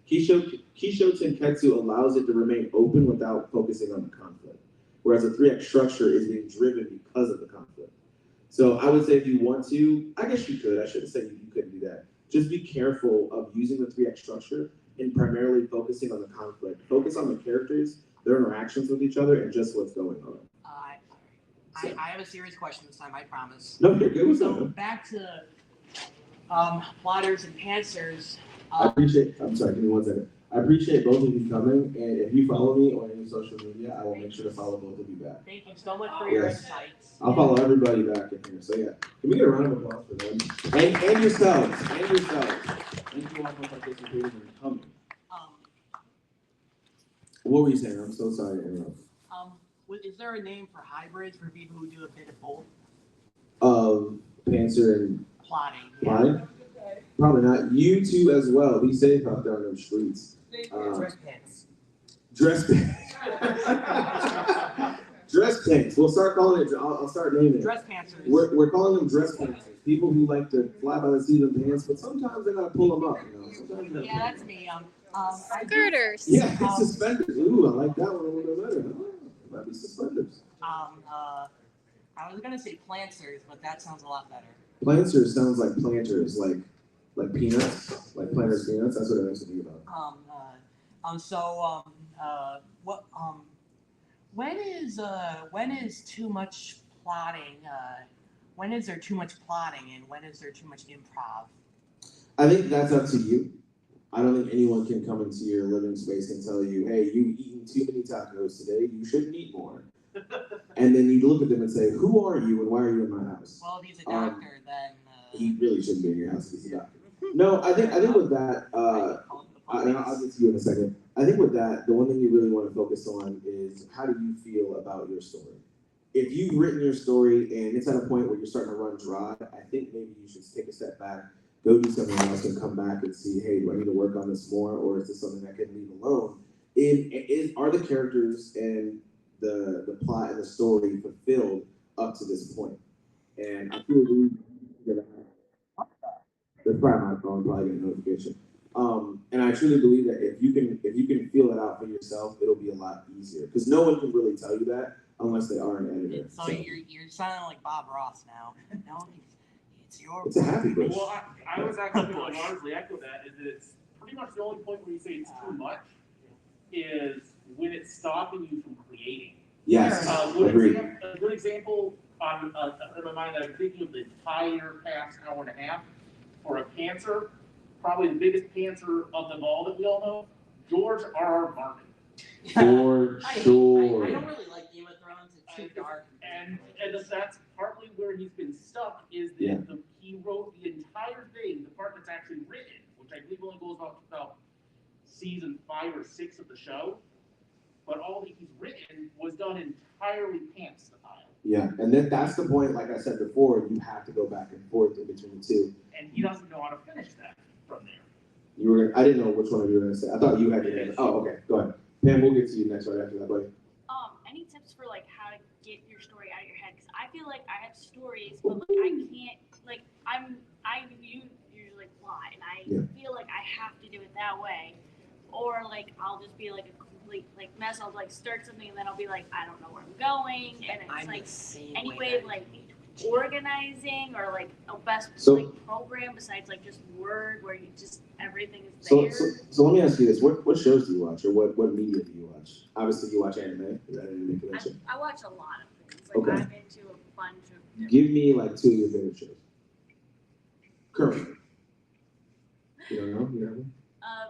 KiShoTenKetsu allows it to remain open without focusing on the conflict, whereas a 3-act structure is being driven because of the conflict. So I would say if you want to, I guess you could. I shouldn't say you couldn't do that. Just be careful of using the 3-act structure and primarily focusing on the conflict. Focus on the characters, their interactions with each other, and just what's going on. I have a serious question this time, I promise. No, you're good with so that. Back to plotters and pantsers. I'm sorry, give me 1 second. I appreciate both of you coming, and if you follow me on any social media, I will make sure to follow both of you back. Thank you so much for your insights. I'll follow everybody back in here. So yeah, can we get a round of applause for them? And yourselves. Thank you all for participating and coming. What were you saying? I'm so sorry to interrupt. Is there a name for hybrids for people who do a bit of both? Pantser and plotting. Plotting? Probably not. You two as well. Be safe out there on those streets. Dress pants. Dress pants. Dress pants. We'll start calling it. I'll start naming it. Dress pantsers. We're calling them dress pantsers. People who like to fly by the seat of the pants, but sometimes they gotta pull them up. Sometimes yeah, that's me. Skirters. Yeah, suspenders. Ooh, I like that one a little bit better. Might be suspenders. I was gonna say plantsers, but that sounds a lot better. Planters sounds like planters, like peanuts, like planters peanuts. That's what it makes me think about. When is too much plotting? When is there too much plotting, and when is there too much improv? I think that's up to you. I don't think anyone can come into your living space and tell you, hey, you've eaten too many tacos today, you shouldn't eat more. And then you look at them and say, who are you and why are you in my house? Well, if he's a doctor, then... He really shouldn't be in your house if he's a doctor. No, I think with that, I'll get to you in a second. I think with that, the one thing you really want to focus on is how do you feel about your story? If you've written your story and it's at a point where you're starting to run dry, I think maybe you should take a step back, go do something else, and come back and see, hey, do I need to work on this more, or is this something I can leave alone? Are the characters and the plot and the story fulfilled up to this point? And I feel that's probably my phone, probably get a notification. And I truly believe that if you can feel it out for yourself, it'll be a lot easier because no one can really tell you that unless they are an editor. So you're sounding like Bob Ross now. No, it's your. It's a happy bush. Well, I was actually going to largely echo that. Is that it's pretty much the only point where you say it's too much is when it's stopping you from creating. Yes, a good example on in my mind, I'm thinking of the entire past hour and a half for a pantser, probably the biggest pantser of them all that we all know, George R.R. Martin. For sure. I don't really like Game of Thrones. It's too dark. And that's partly where he's been stuck is that he wrote the entire thing, the part that's actually written, which I believe only goes up to about season 5 or 6 of the show. But all that he's written was done entirely pants style. Yeah, and then that's the point, like I said before, you have to go back and forth in between the two. And he doesn't know how to finish that from there. I didn't know which one of you were gonna say. I thought you had your hand. Oh, okay, go ahead. Pam, we'll get to you next right after that, buddy. Any tips for like how to get your story out of your head? Because I feel like I have stories, but like I can't, like you usually plot, and I feel like I have to do it that way, or like I'll just be like a complete like mess. I'll like start something and then I'll be like I don't know where I'm going, and it's like any way of like organizing or like a best like program besides like just Word where you just everything is there. So let me ask you this: what shows do you watch, or what media do you watch? Obviously, you watch anime. Is that anime connection? I watch a lot of things. Like I'm into a bunch of. Give me like 2 of your favorite shows. Currently. You don't know? You know?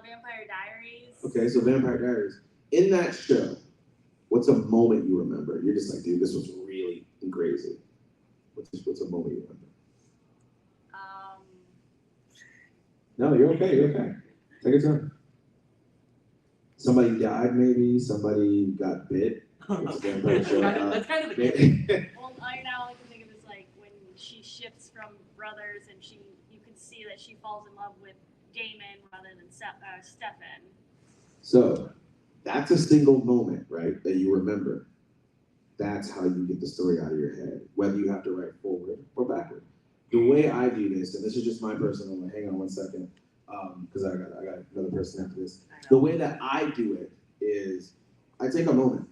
Vampire Diaries. Okay, so Vampire Diaries. In that show, what's a moment you remember? You're just like, dude, this was really crazy. What's a moment you remember? No, you're okay. You're okay. Take your time. Somebody died, maybe. Somebody got bit. That's kind of a given. Well, all I can think of is like when she shifts from brothers, and you can see that she falls in love with Damon rather than Stefan. So that's a single moment, right? That you remember. That's how you get the story out of your head, whether you have to write forward or backward. The way I do this, and this is just my personal one, hang on one second, because I got another person after this. The way that I do it is I take a moment.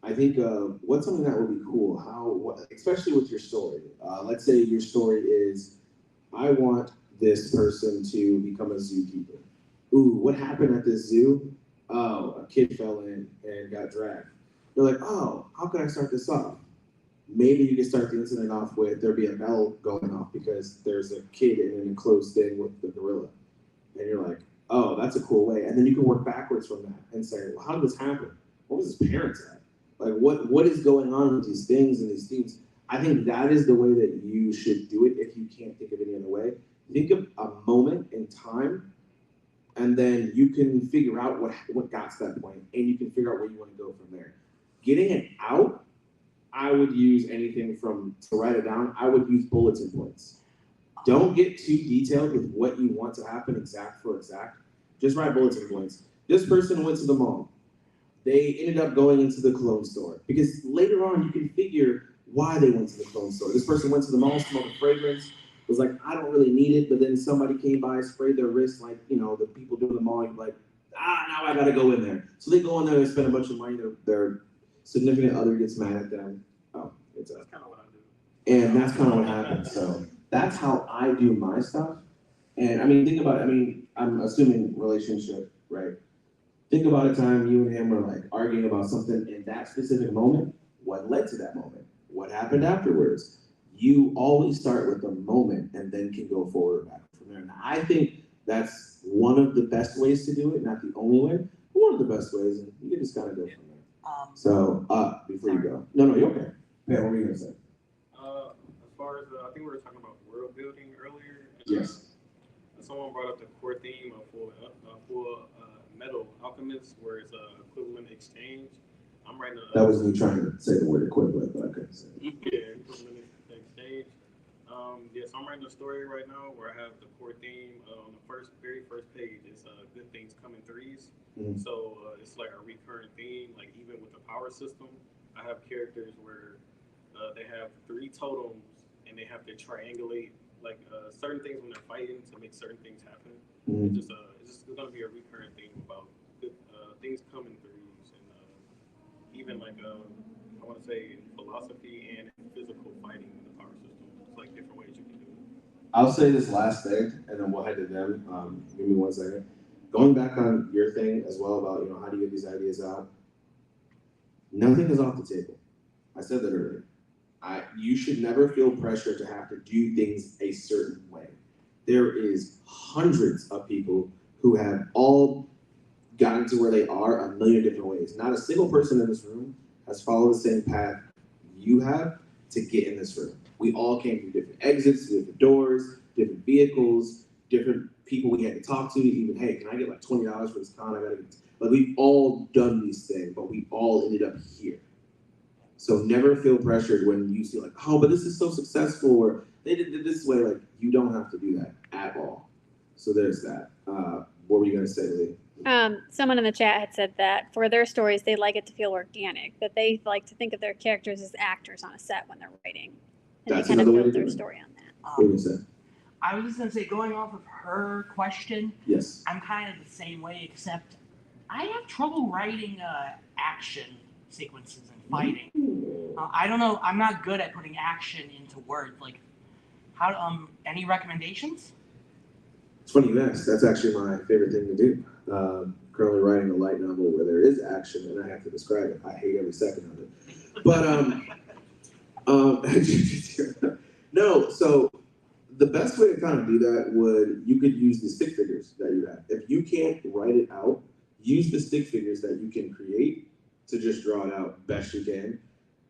I think of what's something that would be cool, especially with your story. Let's say your story is, I want this person to become a zookeeper. Ooh, what happened at this zoo? Oh, a kid fell in and got dragged. You're like, oh, how can I start this off? Maybe you can start the incident off with there be a bell going off because there's a kid in an enclosed thing with the gorilla. And you're like, oh, that's a cool way. And then you can work backwards from that and say, well, how did this happen? What was his parents at? Like, what is going on with these things and these themes? I think that is the way that you should do it if you can't think of any other way. Think of a moment in time, and then you can figure out what got to that point, and you can figure out where you want to go from there. Getting it out, I would use anything from, to write it down, I would use bulletin points. Don't get too detailed with what you want to happen exact for exact. Just write bulletin points. This person went to the mall. They ended up going into the cologne store. Because later on, you can figure why they went to the cologne store. This person went to the mall, smelled a fragrance, was like, I don't really need it, but then somebody came by, sprayed their wrist, like, the people doing the mall, you're like, now I gotta go in there. So they go in there and spend a bunch of money, their significant other gets mad at them. That's kind of what I do. And that's kind of what happens. So that's how I do my stuff. And I mean, think about it. I'm assuming relationship, right? Think about a time you and him were like arguing about something in that specific moment. What led to that moment? What happened afterwards? You always start with the moment and then can go forward back from there. And I think that's one of the best ways to do it, not the only way, but one of the best ways, and you can just kind of go from there. Before you go. No, you're okay. Yeah, what were you going to say? As far as, I think we were talking about world building earlier. Yes. As someone brought up the core theme of full metal alchemist, where it's equivalent exchange. I'm writing a. That was me trying to say the word equivalent, but I couldn't say it. Yeah, equivalent exchange. So I'm writing a story right now where I have the core theme on the very first page. It's good things come in threes. Mm-hmm. So it's like a recurring theme. Like even with the power system, I have characters where they have 3 totems and they have to triangulate like certain things when they're fighting to make certain things happen. Mm-hmm. It's just gonna be a recurring theme about good, things come in threes, and even like I want to say philosophy and physical fighting in the power system. It's like different ways you can do it. I'll say this last thing, and then we'll head to them. Give me 1 second. Going back on your thing as well about how do you get these ideas out. Nothing is off the table. I said that earlier. You should never feel pressure to have to do things a certain way. There is hundreds of people who have all gotten to where they are a million different ways. Not a single person in this room has followed the same path you have to get in this room. We all came through different exits, different doors, different vehicles, different people we had to talk to. Even, hey, can I get like $20 for this con? I gotta get. Like we've all done these things, but we all ended up here. So never feel pressured when you see like, oh, but this is so successful, or they did it this way. Like you don't have to do that at all. So there's that. What were you gonna say, Lee? Someone in the chat had said that for their stories, they like it to feel organic, that they like to think of their characters as actors on a set when they're writing. And That's they kind of another way build to do their it. story on that. What were you saying? I was just gonna say, going off of her question, Yes. I'm kind of the same way, except I have trouble writing action sequences and fighting. I don't know. I'm not good at putting action into words. Like, how? Any recommendations? It's funny you ask. That's actually my favorite thing to do. Currently writing a light novel where there is action and I have to describe it. I hate every second of it. But no. So the best way to kind of do that you could use the stick figures that you have. If you can't write it out, use the stick figures that you can create to just draw it out best you can.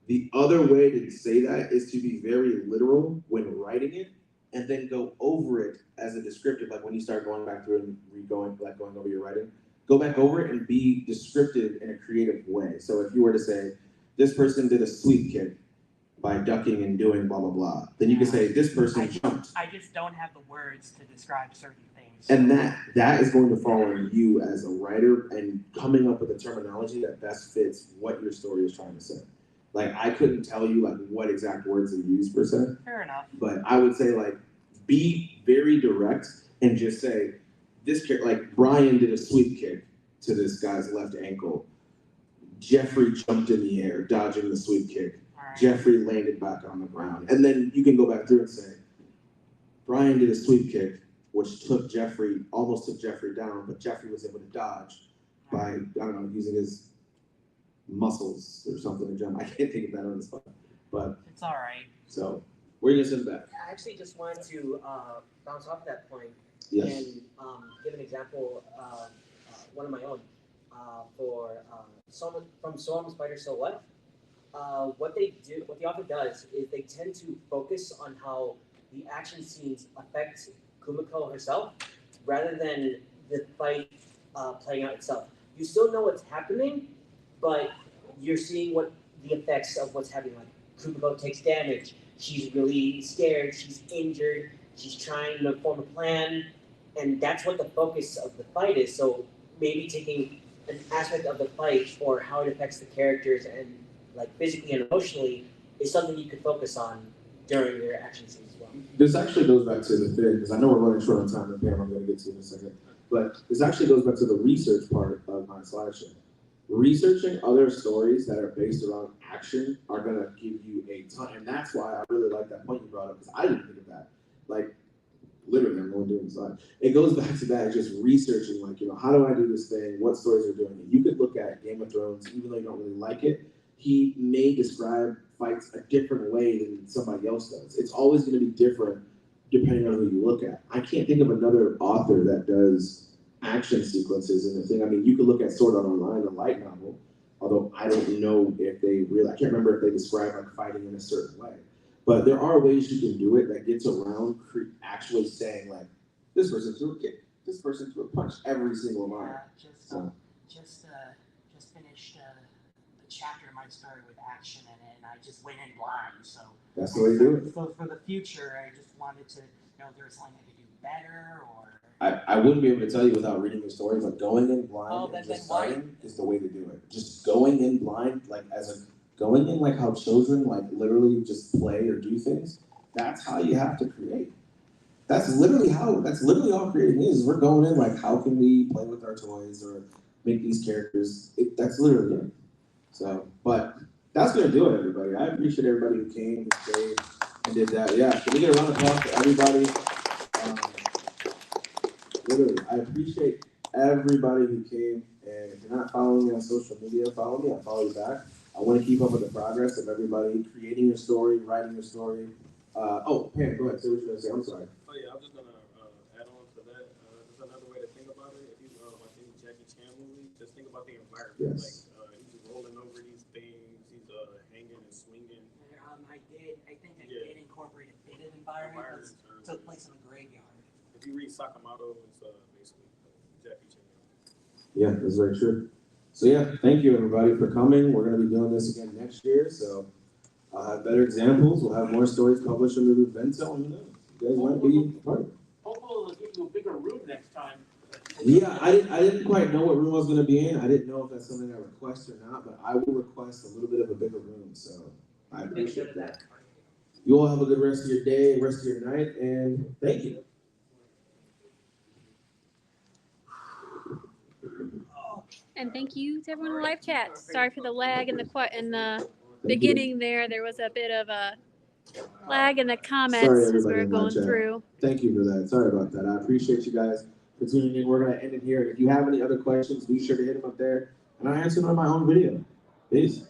The other way to say that is to be very literal when writing it, and then go over it as a descriptive. Like when you start going back through and going over your writing, go back over it and be descriptive in a creative way. So if you were to say, this person did a sweep kick by ducking and doing blah, blah, blah, then you can say, this person jumped. I just don't have the words to describe certain things. And that is going to fall on you as a writer and coming up with a terminology that best fits what your story is trying to say. Like I couldn't tell you like what exact words to use per se. Fair enough. But I would say like be very direct and just say this like Brian did a sweep kick to this guy's left ankle. Jeffrey jumped in the air, dodging the sweep kick. Right. Jeffrey landed back on the ground. And then you can go back through and say, Brian did a sweep kick, which almost took Jeffrey down, but Jeffrey was able to dodge by, I don't know, using his muscles or something to jump. I can't think of that on the spot, but it's all right. So where are you gonna send that? I actually just wanted to bounce off that point Yes. and give an example, one of my own, for from Storm Spider Silhouette. What the author does is they tend to focus on how the action scenes affect Kumiko herself, rather than the fight playing out itself. You still know what's happening, but you're seeing what the effects of what's happening. Like Kumiko takes damage, she's really scared, she's injured, she's trying to form a plan, and that's what the focus of the fight is. So maybe taking an aspect of the fight or how it affects the characters and like physically and emotionally is something you could focus on during your action scenes as well. This actually goes back to the thing, because I know we're running short on time, and Pam, I'm going to get to in a second. But this actually goes back to the research part of my slideshow. Researching other stories that are based around action are going to give you a ton. And that's why I really like that point you brought up, because I didn't think of that. Like, literally, I'm going to do it inside. It goes back to that, just researching, like, how do I do this thing? What stories are doing it? You could look at Game of Thrones, even though you don't really like it. He may describe fights a different way than somebody else does. It's always going to be different depending on who you look at. I can't think of another author that does action sequences in the thing. I mean, you could look at Sword Art Online, a light novel, although I don't know if they really, I can't remember if they describe like fighting in a certain way. But there are ways you can do it that gets around actually saying like, This person threw a kick. This person threw a punch. Every single line. Just finished a chapter in my story with action in it, and I just went in blind. So that's the way to do it. So for the future, I just wanted to know if there was something I could do better, or I wouldn't be able to tell you without reading your story, but going in blind and just starting is the way to do it. Just going in blind, like going in like how children like literally just play or do things. That's how you have to create. That's literally all creating is. We're going in like, how can we play with our toys or make these characters? That's literally it. So, but that's gonna do it, everybody. I appreciate everybody who came and stayed and did that. Yeah, can we get a round of applause for everybody? Literally, I appreciate everybody who came. And if you're not following me on social media, follow me. I'll follow you back. I want to keep up with the progress of everybody creating your story, writing your story. Pam, go ahead. Say what you're gonna say. I'm sorry. Oh yeah, I'm just gonna add on to that. There's another way to think about it. If you watch any Jackie Chan movie, just think about the environment. Yes. Like he's rolling over these things. He's hanging and swinging. I think I did incorporate a bit of environment. It took place in a graveyard. If you read Sakamoto, it's basically Jackie Chan. Yeah, that's very true. So yeah, thank you everybody for coming. We're gonna be doing this again next year, so I'll have better examples. We'll have more stories published under Lumebento, and you guys might be part of it. Hopefully we'll give you a bigger room next time. Yeah, I didn't quite know what room I was gonna be in. I didn't know if that's something I request or not, but I will request a little bit of a bigger room. So I appreciate that. You all have a good rest of your day, rest of your night, and thank you. And thank you to everyone in the live chat. Sorry for the lag in the beginning there. There was a bit of a lag in the comments as we were going through. Thank you for that. Sorry about that. I appreciate you guys for tuning in. We're going to end it here. If you have any other questions, be sure to hit them up there, and I'll answer them on my own video. Peace.